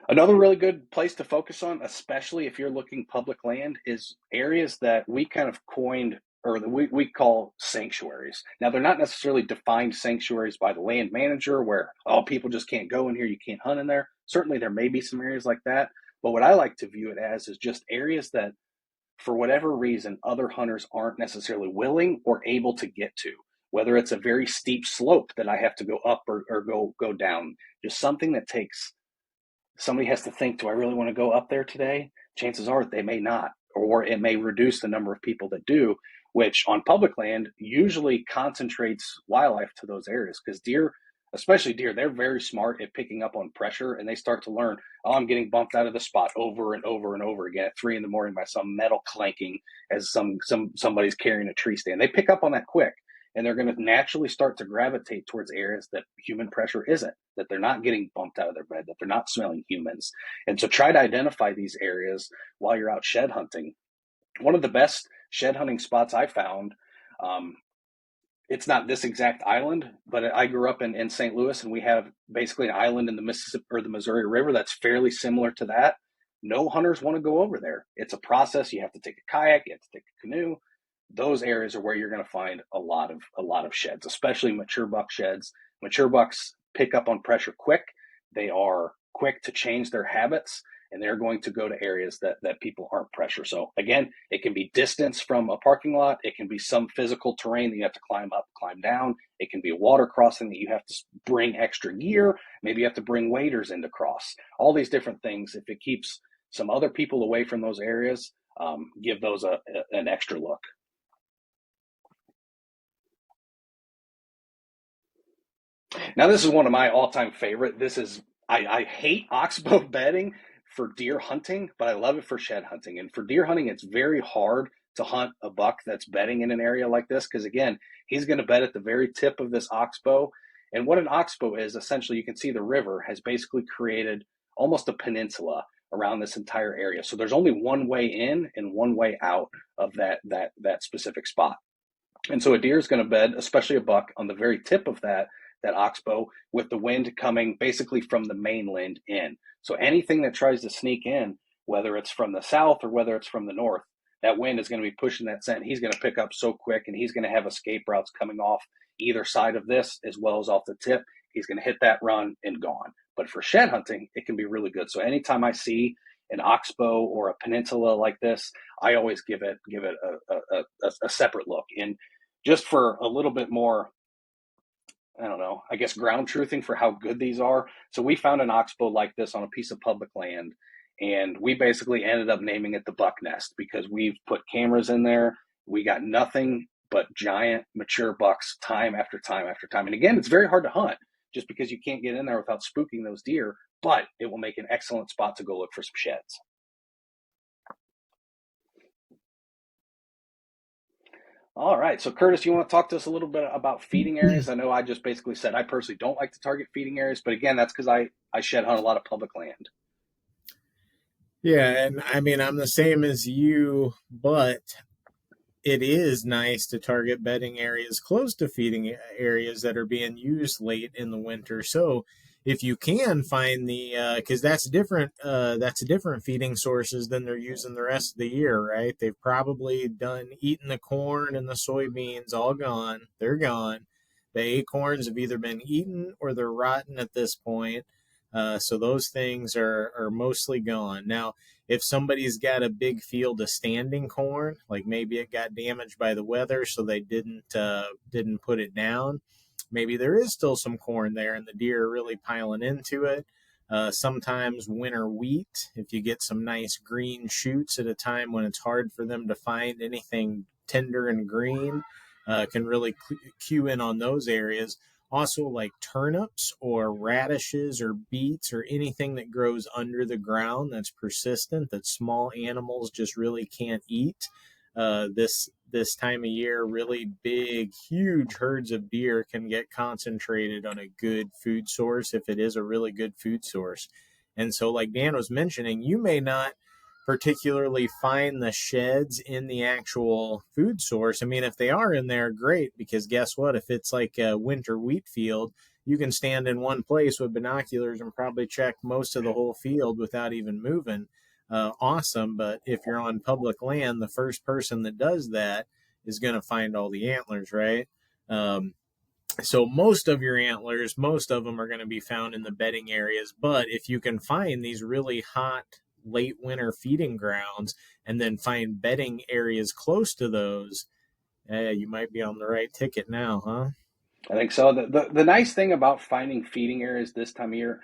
Another really good place to focus on, especially if you're looking public land, is areas that we kind of coined or that we call sanctuaries. Now, they're not necessarily defined sanctuaries by the land manager where, oh, people just can't go in here, you can't hunt in there. Certainly, there may be some areas like that. But what I like to view it as is just areas that, for whatever reason, other hunters aren't necessarily willing or able to get to. Whether it's a very steep slope that I have to go up or go down, just something that takes somebody has to think, do I really want to go up there today? Chances are they may not, or it may reduce the number of people that do, which on public land usually concentrates wildlife to those areas because deer, especially deer, they're very smart at picking up on pressure and they start to learn, oh, I'm getting bumped out of the spot over and over and over again at 3 a.m. by some metal clanking as somebody's carrying a tree stand. They pick up on that quick and they're going to naturally start to gravitate towards areas that human pressure isn't, that they're not getting bumped out of their bed, that they're not smelling humans. And so try to identify these areas while you're out shed hunting. One of the best shed hunting spots I found, um, it's not this exact island, but I grew up in St. Louis, and we have basically an island in the Mississippi or the Missouri River that's fairly similar to that. No hunters want to go over there. It's a process. You have to take a kayak, you have to take a canoe. Those areas are where you're going to find a lot of sheds, especially mature buck sheds. Mature bucks pick up on pressure quick. They are quick to change their habits, and they're going to go to areas that people aren't pressure. So again, it can be distance from a parking lot. It can be some physical terrain that you have to climb up, climb down. It can be a water crossing that you have to bring extra gear. Maybe you have to bring waders in to cross. All these different things. If it keeps some other people away from those areas, give those an extra look. Now, this is one of my all-time favorite. I hate oxbow bedding for deer hunting, but I love it for shed hunting. And for deer hunting, it's very hard to hunt a buck that's bedding in an area like this because again, he's going to bed at the very tip of this oxbow. And what an oxbow is, essentially, you can see the river has basically created almost a peninsula around this entire area. So there's only one way in and one way out of that specific spot. And so a deer is going to bed, especially a buck, on the very tip of that oxbow with the wind coming basically from the mainland in. So anything that tries to sneak in, whether it's from the south or whether it's from the north, that wind is going to be pushing that scent. He's going to pick up so quick, and he's going to have escape routes coming off either side of this as well as off the tip. He's going to hit that run and gone. But for shed hunting, it can be really good. So anytime I see an oxbow or a peninsula like this, I always give it a separate look. And just for a little bit more, I don't know, I guess ground truthing for how good these are. So we found an oxbow like this on a piece of public land, and we basically ended up naming it the Buck Nest because we've put cameras in there. We got nothing but giant mature bucks time after time after time. And again, it's very hard to hunt just because you can't get in there without spooking those deer, but it will make an excellent spot to go look for some sheds. All right. So, Curtis, you want to talk to us a little bit about feeding areas? I know I just basically said I personally don't like to target feeding areas, but again, that's because I shed hunt a lot of public land. Yeah, and I mean, I'm the same as you, but it is nice to target bedding areas close to feeding areas that are being used late in the winter. So if you can find the, because that's different feeding sources than they're using the rest of the year, right? They've probably done eaten the corn and the soybeans, all gone. They're gone. The acorns have either been eaten or they're rotten at this point. So those things are mostly gone. Now, if somebody's got a big field of standing corn, like maybe it got damaged by the weather, so they didn't put it down, maybe there is still some corn there, and the deer are really piling into it. Sometimes winter wheat, if you get some nice green shoots at a time when it's hard for them to find anything tender and green, can really cue in on those areas. Also, like turnips or radishes or beets or anything that grows under the ground that's persistent, that small animals just really can't eat. this time of year, really big, huge herds of deer can get concentrated on a good food source if it is a really good food source. And so, like Dan was mentioning, you may not particularly find the sheds in the actual food source. I mean, if they are in there, great, because guess what? If it's like a winter wheat field, you can stand in one place with binoculars and probably check most of the whole field without even moving. Awesome. But if you're on public land, the first person that does that is going to find all the antlers, right? Um, so most of your antlers, most of them are going to be found in the bedding areas. But if you can find these really hot late winter feeding grounds and then find bedding areas close to those, you might be on the right ticket now, huh? I think so. The nice thing about finding feeding areas this time of year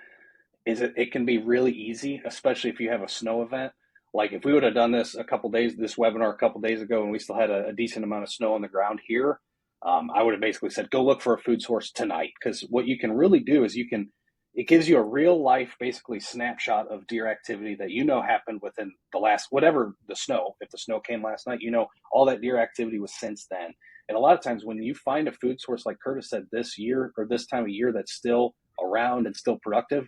is it can be really easy, especially if you have a snow event. Like if we would have done this webinar a couple days ago, and we still had a decent amount of snow on the ground here, I would have basically said, go look for a food source tonight. Because what you can really do is it gives you a real life, basically snapshot of deer activity that happened within the last, whatever the snow, if the snow came last night, all that deer activity was since then. And a lot of times when you find a food source, like Curtis said, this year or this time of year that's still around and still productive,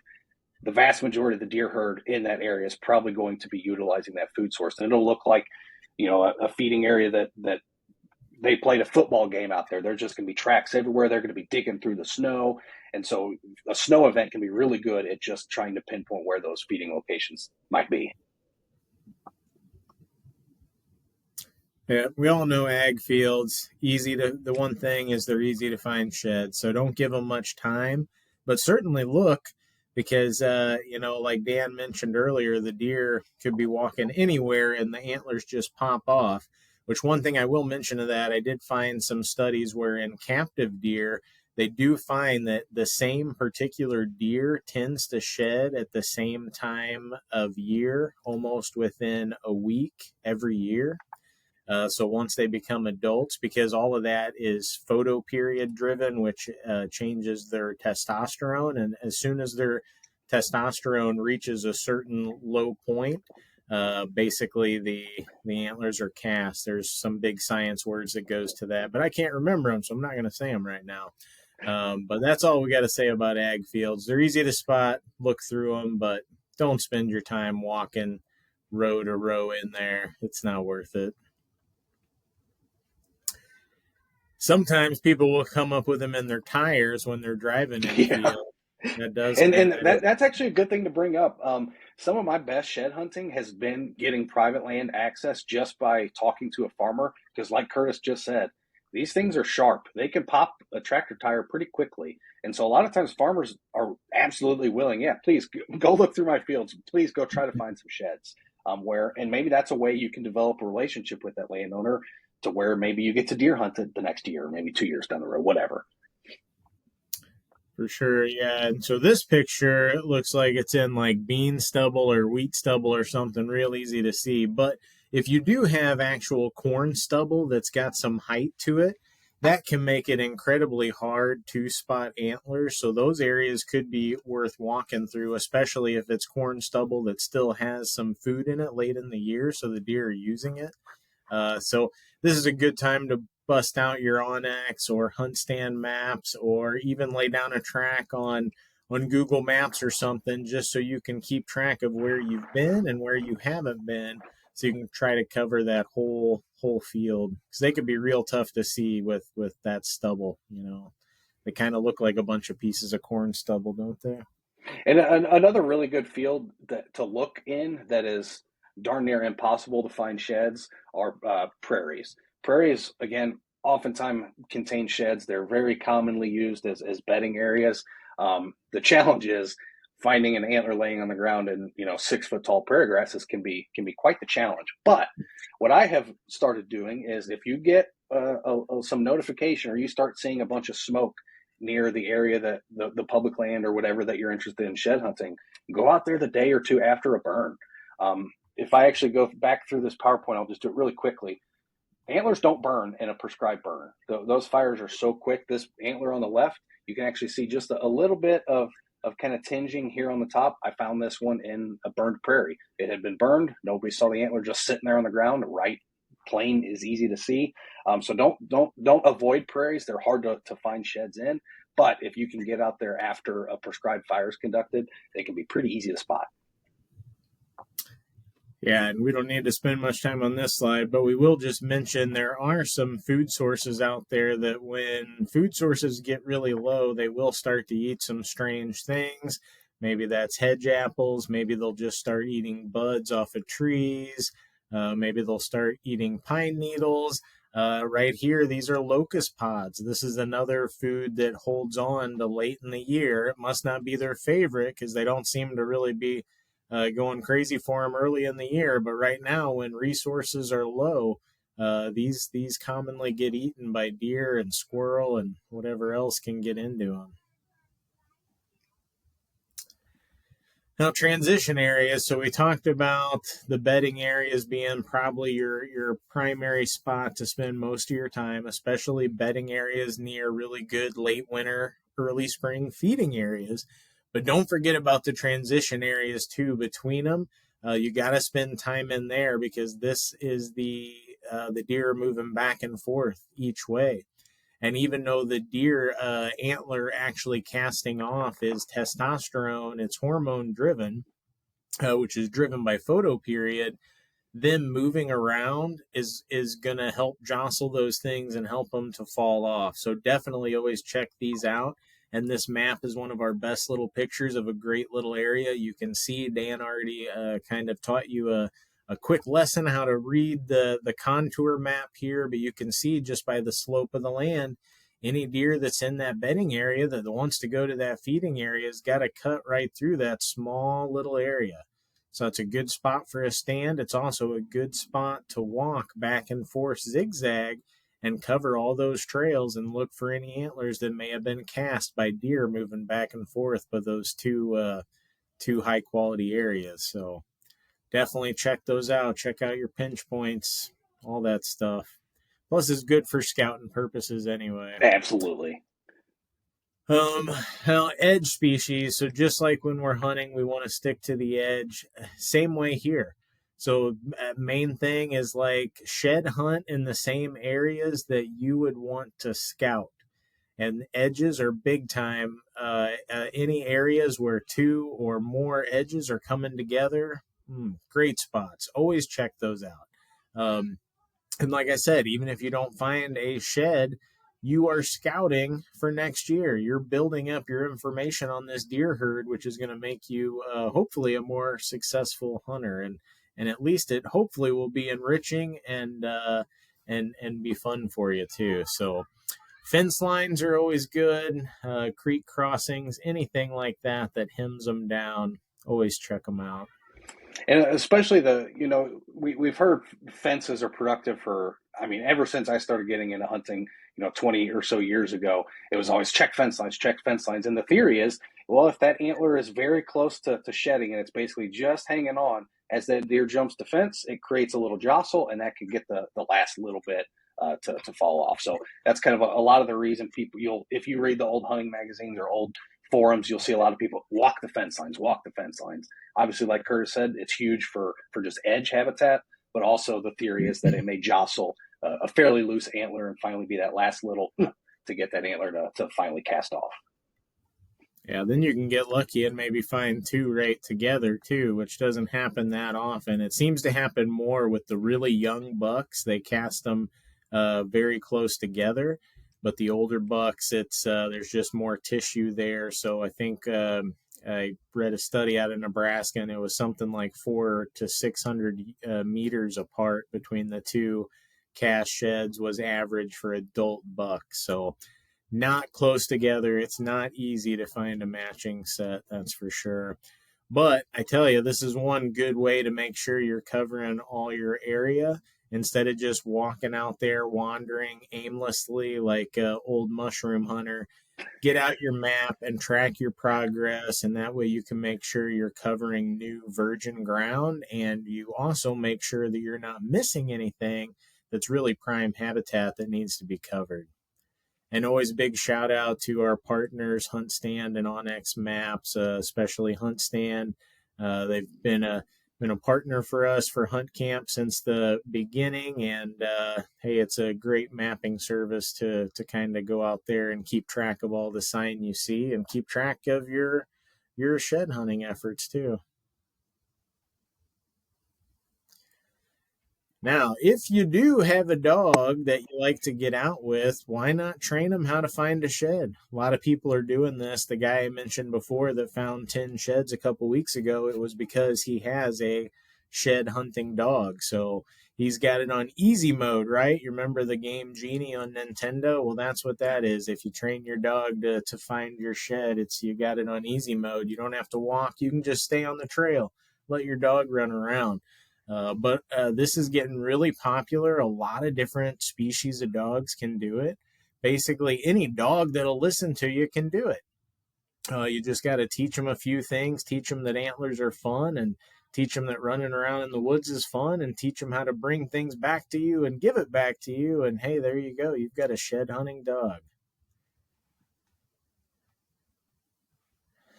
the vast majority of the deer herd in that area is probably going to be utilizing that food source. And it'll look like, a feeding area that they played a football game out there. There's just going to be tracks everywhere. They're going to be digging through the snow. And so a snow event can be really good at just trying to pinpoint where those feeding locations might be. Yeah, we all know ag fields. The one thing is they're easy to find sheds. So don't give them much time, but certainly look because, like Dan mentioned earlier, the deer could be walking anywhere and the antlers just pop off. Which one thing I will mention of that, I did find some studies where in captive deer, they do find that the same particular deer tends to shed at the same time of year, almost within a week every year. So once they become adults, because all of that is photoperiod driven, which changes their testosterone. And as soon as their testosterone reaches a certain low point, basically the antlers are cast. There's some big science words that goes to that, but I can't remember them, so I'm not going to say them right now. But that's all we got to say about ag fields. They're easy to spot, look through them, but don't spend your time walking row to row in there. It's not worth it. Sometimes people will come up with them in their tires when they're driving in a Yeah. field. That does And happen. that's actually a good thing to bring up. Some of my best shed hunting has been getting private land access just by talking to a farmer. Because, like Curtis just said, these things are sharp. They can pop a tractor tire pretty quickly. And so, a lot of times, farmers are absolutely willing. Yeah, please go look through my fields. Please go try to find some sheds. And maybe that's a way you can develop a relationship with that landowner to where maybe you get to deer hunt it the next year, maybe 2 years down the road, whatever. For sure, yeah. And so this picture, it looks like it's in like bean stubble or wheat stubble or something real easy to see. But if you do have actual corn stubble that's got some height to it, that can make it incredibly hard to spot antlers. So those areas could be worth walking through, especially if it's corn stubble that still has some food in it late in the year, so the deer are using it. So this is a good time to bust out your onX or hunt stand maps, or even lay down a track on Google Maps or something, just so you can keep track of where you've been and where you haven't been, so you can try to cover that whole field, because they could be real tough to see with that stubble. They kind of look like a bunch of pieces of corn stubble, don't they? And another really good field to look in that is darn near impossible to find sheds are prairies. Prairies, again, oftentimes contain sheds. They're very commonly used as bedding areas. The challenge is finding an antler laying on the ground in 6-foot tall prairie grasses can be quite the challenge. But what I have started doing is, if you get some notification or you start seeing a bunch of smoke near the area that the public land or whatever that you're interested in shed hunting, go out there the day or two after a burn. If I actually go back through this PowerPoint, I'll just do it really quickly. Antlers don't burn in a prescribed burn. Those fires are so quick. This antler on the left, you can actually see just a little bit of kind of tinging here on the top. I found this one in a burned prairie. It had been burned. Nobody saw the antler just sitting there on the ground right plain is easy to see. So don't avoid prairies. They're hard to find sheds in. But if you can get out there after a prescribed fire is conducted, they can be pretty easy to spot. Yeah, and we don't need to spend much time on this slide, but we will just mention there are some food sources out there that when food sources get really low, they will start to eat some strange things. Maybe that's hedge apples. Maybe they'll just start eating buds off of trees. Maybe they'll start eating pine needles. Right here, these are locust pods. This is another food that holds on to late in the year. It must not be their favorite because they don't seem to really be going crazy for them early in the year. But right now, when resources are low, these commonly get eaten by deer and squirrel and whatever else can get into them. Now, transition areas. So we talked about the bedding areas being probably your primary spot to spend most of your time, especially bedding areas near really good late winter, early spring feeding areas. But don't forget about the transition areas too between them. You got to spend time in there because this is the deer moving back and forth each way. And even though the deer antler actually casting off is testosterone, it's hormone driven, which is driven by photoperiod, them moving around is going to help jostle those things and help them to fall off. So definitely always check these out. And this map is one of our best little pictures of a great little area. You can see Dan already kind of taught you a quick lesson how to read the contour map here, but you can see just by the slope of the land, any deer that's in that bedding area that wants to go to that feeding area has got to cut right through that small little area. So it's a good spot for a stand. It's also a good spot to walk back and forth zigzag and cover all those trails and look for any antlers that may have been cast by deer moving back and forth by those two high quality areas. So definitely check those out. Check out your pinch points, all that stuff. Plus, it's good for scouting purposes anyway. Absolutely. Now, edge species. So just like when we're hunting, we want to stick to the edge. Same way here. So main thing is like shed hunt in the same areas that you would want to scout. And edges are big time. Any areas where two or more edges are coming together, great spots. Always check those out. And like I said, even if you don't find a shed, you are scouting for next year. You're building up your information on this deer herd, which is going to make you hopefully a more successful hunter. And at least it hopefully will be enriching and be fun for you too. So fence lines are always good. Creek crossings, anything like that hems them down. Always check them out. And especially we've heard fences are productive for, I mean, ever since I started getting into hunting, 20 or so years ago, it was always check fence lines, check fence lines. And the theory is, well, if that antler is very close to shedding and it's basically just hanging on as that deer jumps the fence, it creates a little jostle and that can get the last little bit to fall off. So that's kind of a lot of the reason people, if you read the old hunting magazines or old forums, you'll see a lot of people walk the fence lines. Obviously, like Curtis said, it's huge for just edge habitat, but also the theory is that it may jostle a fairly loose antler and finally be that last little to get that antler to finally cast off. Yeah, then you can get lucky and maybe find two right together too, which doesn't happen that often. It seems to happen more with the really young bucks. They cast them very close together, but the older bucks, it's there's just more tissue there. So I think I read a study out of Nebraska, and it was something like 400 to 600 meters apart between the two cast sheds was average for adult bucks. So not close together. It's not easy to find a matching set, that's for sure. But I tell you, this is one good way to make sure you're covering all your area instead of just walking out there wandering aimlessly like an old mushroom hunter. Get out your map and track your progress, and that way you can make sure you're covering new virgin ground, and you also make sure that you're not missing anything that's really prime habitat that needs to be covered. And always big shout out to our partners, Hunt Stand and Onyx Maps, especially Hunt Stand. They've been been a partner for us for hunt camp since the beginning, and hey, it's a great mapping service to kind of go out there and keep track of all the sign you see and keep track of your shed hunting efforts too. Now, if you do have a dog that you like to get out with, why not train them how to find a shed? A lot of people are doing this. The guy I mentioned before that found 10 sheds a couple weeks ago, it was because he has a shed hunting dog. So he's got it on easy mode, right? You remember the game Genie on Nintendo? Well, that's what that is. If you train your dog to find your shed, it's you got it on easy mode. You don't have to walk. You can just stay on the trail, let your dog run around. But this is getting really popular. A lot of different species of dogs can do it. Basically, any dog that'll listen to you can do it. You just got to teach them a few things, teach them that antlers are fun, and teach them that running around in the woods is fun, and teach them how to bring things back to you and give it back to you. And hey, there you go. You've got a shed hunting dog.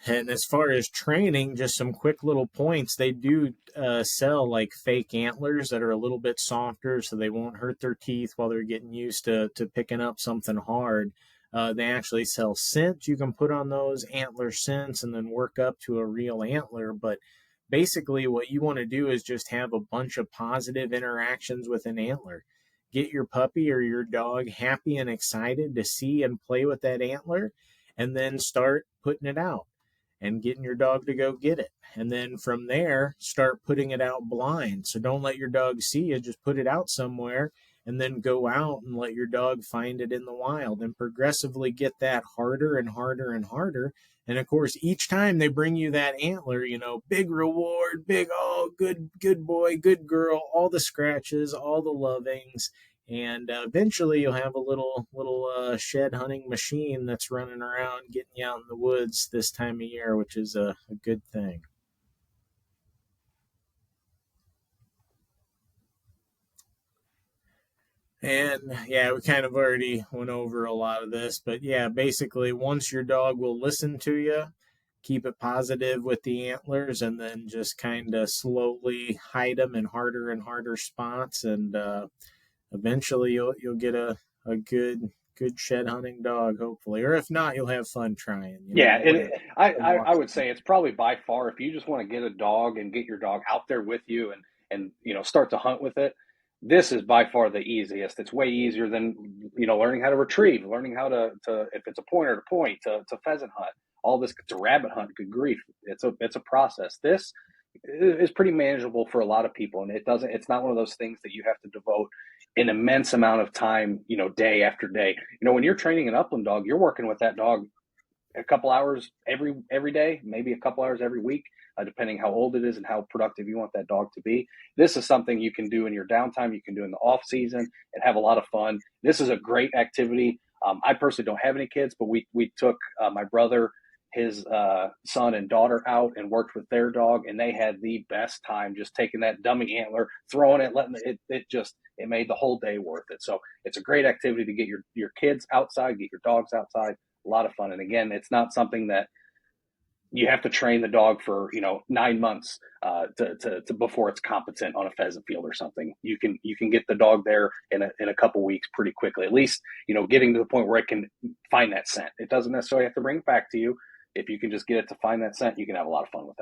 And as far as training, just some quick little points. They do sell like fake antlers that are a little bit softer so they won't hurt their teeth while they're getting used to picking up something hard. They actually sell scent. You can put on those antler scents and then work up to a real antler. But basically, what you want to do is just have a bunch of positive interactions with an antler. Get your puppy or your dog happy and excited to see and play with that antler, and then start putting it out and getting your dog to go get it. And then from there, start putting it out blind. So don't let your dog see you, just put it out somewhere and then go out and let your dog find it in the wild and progressively get that harder and harder and harder. And of course, each time they bring you that antler, big reward, big, oh, good boy, good girl, all the scratches, all the lovings. And eventually you'll have a little shed hunting machine that's running around getting you out in the woods this time of year, which is a good thing. And yeah, we kind of already went over a lot of this, but yeah, basically once your dog will listen to you, keep it positive with the antlers, and then just kind of slowly hide them in harder and harder spots, and eventually you'll get a good shed hunting dog, hopefully. Or if not, you'll have fun trying. Yeah, Whatever. I would say it's probably by far, if you just want to get a dog and get your dog out there with you and start to hunt with it, this is by far the easiest. It's way easier than learning how to retrieve, learning how to if it's a pointer to point to pheasant hunt, all this to rabbit hunt. Good grief, it's a process. This is pretty manageable for a lot of people, and it's not one of those things that you have to devote an immense amount of time, day after day. When you're training an upland dog, you're working with that dog a couple hours every day, maybe a couple hours every week, depending how old it is and how productive you want that dog to be. This is something you can do in your downtime. You can do in the off season and have a lot of fun. This is a great activity. I personally don't have any kids, but we took my brother, his son and daughter out and worked with their dog, and they had the best time just taking that dummy antler, throwing it, letting it made the whole day worth it. So it's a great activity to get your kids outside, get your dogs outside. A lot of fun. And again, it's not something that you have to train the dog for 9 months to before it's competent on a pheasant field or something. You can get the dog there in a couple weeks pretty quickly. At least getting to the point where it can find that scent. It doesn't necessarily have to bring it back to you. If you can just get it to find that scent, you can have a lot of fun with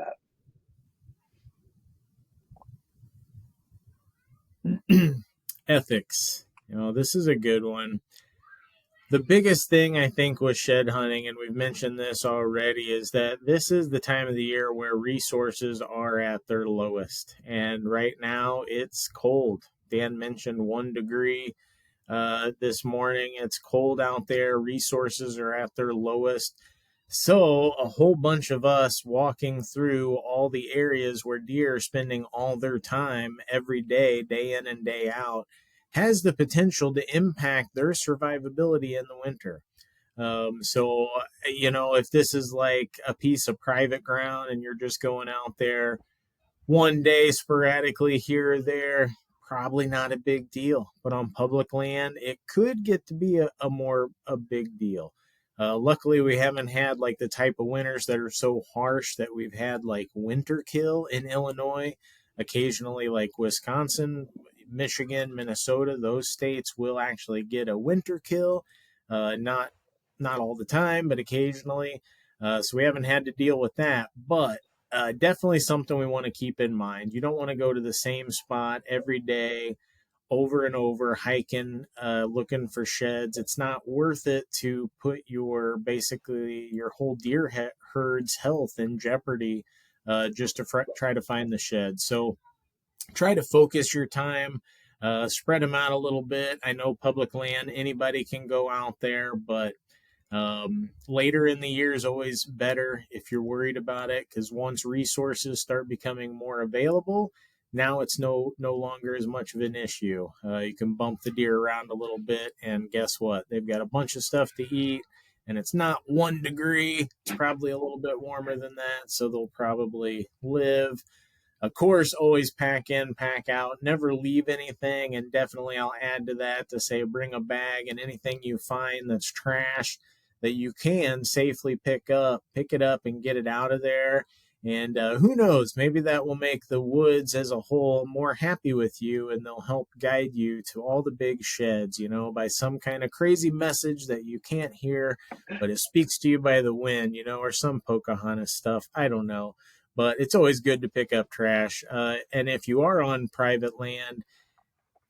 that. Ethics. This is a good one. The biggest thing I think with shed hunting, and we've mentioned this already, is that this is the time of the year where resources are at their lowest. And right now it's cold. Dan mentioned 1 degree this morning. It's cold out there. Resources are at their lowest. So a whole bunch of us walking through all the areas where deer are spending all their time every day, day in and day out, has the potential to impact their survivability in the winter. So, if this is like a piece of private ground and you're just going out there one day sporadically here or there, probably not a big deal. But on public land, it could get to be a big deal. Luckily, we haven't had like the type of winters that are so harsh that we've had like winter kill in Illinois. Occasionally, like Wisconsin, Michigan, Minnesota, those states will actually get a winter kill. Not all the time, but occasionally. So we haven't had to deal with that, but definitely something we want to keep in mind. You don't want to go to the same spot every day over and over hiking, looking for sheds. It's not worth it to put your basically your whole herd's health in jeopardy just to try to find the shed. So try to focus your time, spread them out a little bit. I know public land, anybody can go out there, but later in the year is always better if you're worried about it, because once resources start becoming more available, now it's no longer as much of an issue. You can bump the deer around a little bit, and guess what? They've got a bunch of stuff to eat, and it's not 1 degree. It's probably a little bit warmer than that, so they'll probably live. Of course, always pack in, pack out, never leave anything. And definitely, I'll add to that to say bring a bag, and anything you find that's trash that you can safely pick it up and get it out of there. And who knows, maybe that will make the woods as a whole more happy with you, and they'll help guide you to all the big sheds, by some kind of crazy message that you can't hear, but it speaks to you by the wind, or some Pocahontas stuff. I don't know, but it's always good to pick up trash. And if you are on private land,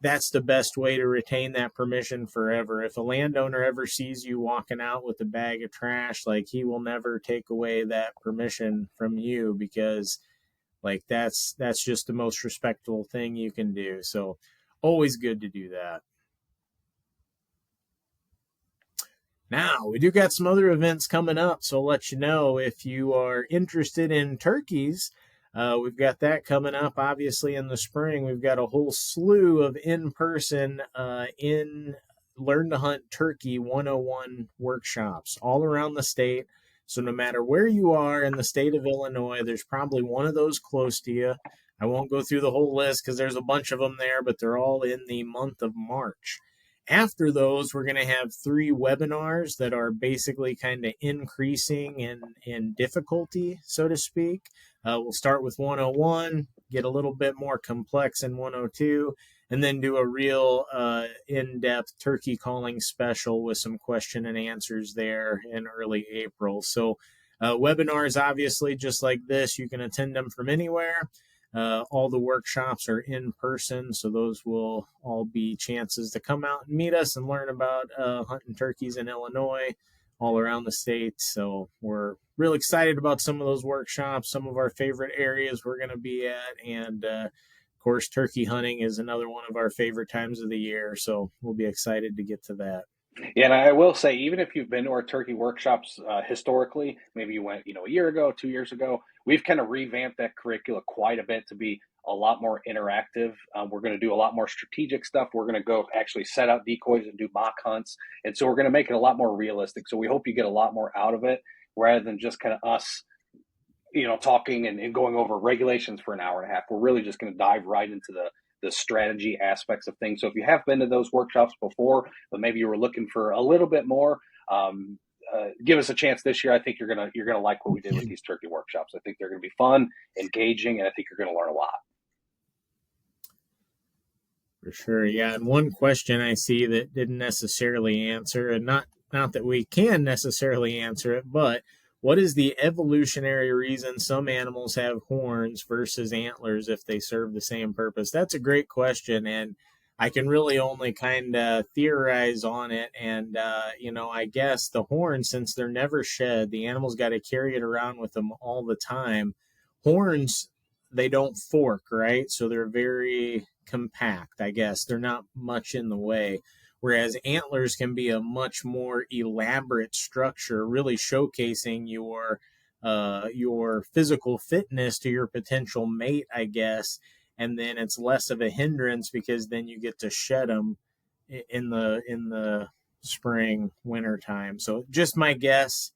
that's the best way to retain that permission forever. If a landowner ever sees you walking out with a bag of trash, like, he will never take away that permission from you, because like that's just the most respectful thing you can do. So always good to do that. Now, we do got some other events coming up, so I'll let you know if you are interested in turkeys. We've got that coming up, obviously, in the spring. We've got a whole slew of in-person in Learn to Hunt Turkey 101 workshops all around the state. So no matter where you are in the state of Illinois, there's probably one of those close to you. I won't go through the whole list because there's a bunch of them there, but they're all in the month of March. After those, we're going to have 3 webinars that are basically kind of increasing in difficulty, so to speak. We'll start with 101, get a little bit more complex in 102, and then do a real in-depth turkey calling special with some question and answers there in early April. So webinars, obviously, just like this, you can attend them from anywhere. All the workshops are in person, so those will all be chances to come out and meet us and learn about hunting turkeys in Illinois, all around the state. So we're really excited about some of those workshops, some of our favorite areas we're going to be at. And of course, turkey hunting is another one of our favorite times of the year. So we'll be excited to get to that. Yeah, and I will say, even if you've been to our turkey workshops historically, maybe you went, a year ago, 2 years ago, we've kind of revamped that curricula quite a bit to be a lot more interactive. We're going to do a lot more strategic stuff. We're going to go actually set out decoys and do mock hunts. And so we're going to make it a lot more realistic. So we hope you get a lot more out of it, rather than just kind of us, talking and going over regulations for an hour and a half. We're really just going to dive right into the strategy aspects of things. So if you have been to those workshops before, but maybe you were looking for a little bit more, give us a chance this year. I think you're gonna like what we did with these turkey workshops. I think they're gonna be fun, engaging, and I think you're gonna learn a lot. For sure, yeah. And one question I see that didn't necessarily answer, and not that we can necessarily answer it, but what is the evolutionary reason some animals have horns versus antlers if they serve the same purpose? That's a great question, and I can really only kind of theorize on it. And I guess the horns, since they're never shed, the animal's got to carry it around with them all the time. Horns, they don't fork, right? So they're very compact, I guess. They're not much in the way. Whereas antlers can be a much more elaborate structure, really showcasing your physical fitness to your potential mate, I guess. And then it's less of a hindrance because then you get to shed them in the spring, winter time. So just my guess,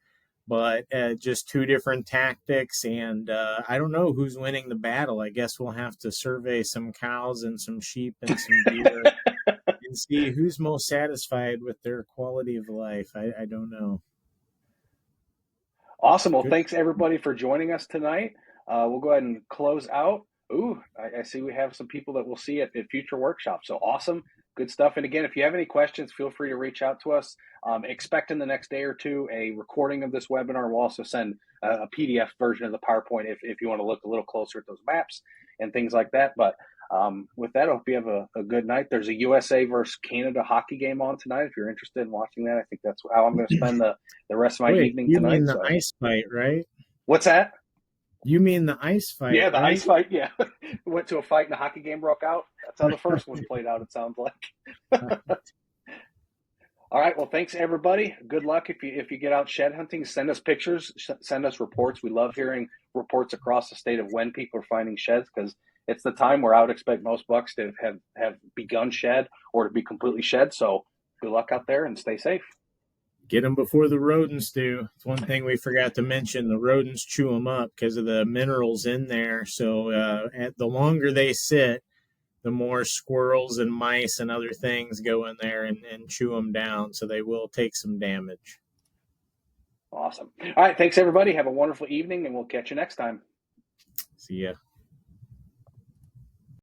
but just 2 different tactics. And I don't know who's winning the battle. I guess we'll have to survey some cows and some sheep and some deer and see who's most satisfied with their quality of life. I don't know. Awesome. Well, Good. thanks everybody for joining us tonight. We'll go ahead and close out. Ooh, I see we have some people that we'll see at future workshops. So awesome. Good stuff. And again, if you have any questions, feel free to reach out to us. Expect in the next day or two a recording of this webinar. We'll also send a PDF version of the PowerPoint if you want to look a little closer at those maps and things like that. But with that, I hope you have a good night. There's a USA versus Canada hockey game on tonight. If you're interested in watching that, I think that's how I'm going to spend the rest of my Wait, evening you mean tonight. the So ice fight, right? what's that? You mean the ice fight, Yeah, the right? ice fight. Yeah, went to a fight and a hockey game broke out. That's how the first one played out. It sounds like. All right. Well, thanks everybody. Good luck if you get out shed hunting. Send us pictures. Send us reports. We love hearing reports across the state of when people are finding sheds because it's the time where I would expect most bucks to have begun shed or to be completely shed. So good luck out there and stay safe. Get them before the rodents do. It's one thing we forgot to mention. The rodents chew them up because of the minerals in there. So the longer they sit, the more squirrels and mice and other things go in there and chew them down. So they will take some damage. Awesome. All right. Thanks everybody. Have a wonderful evening and we'll catch you next time. See ya.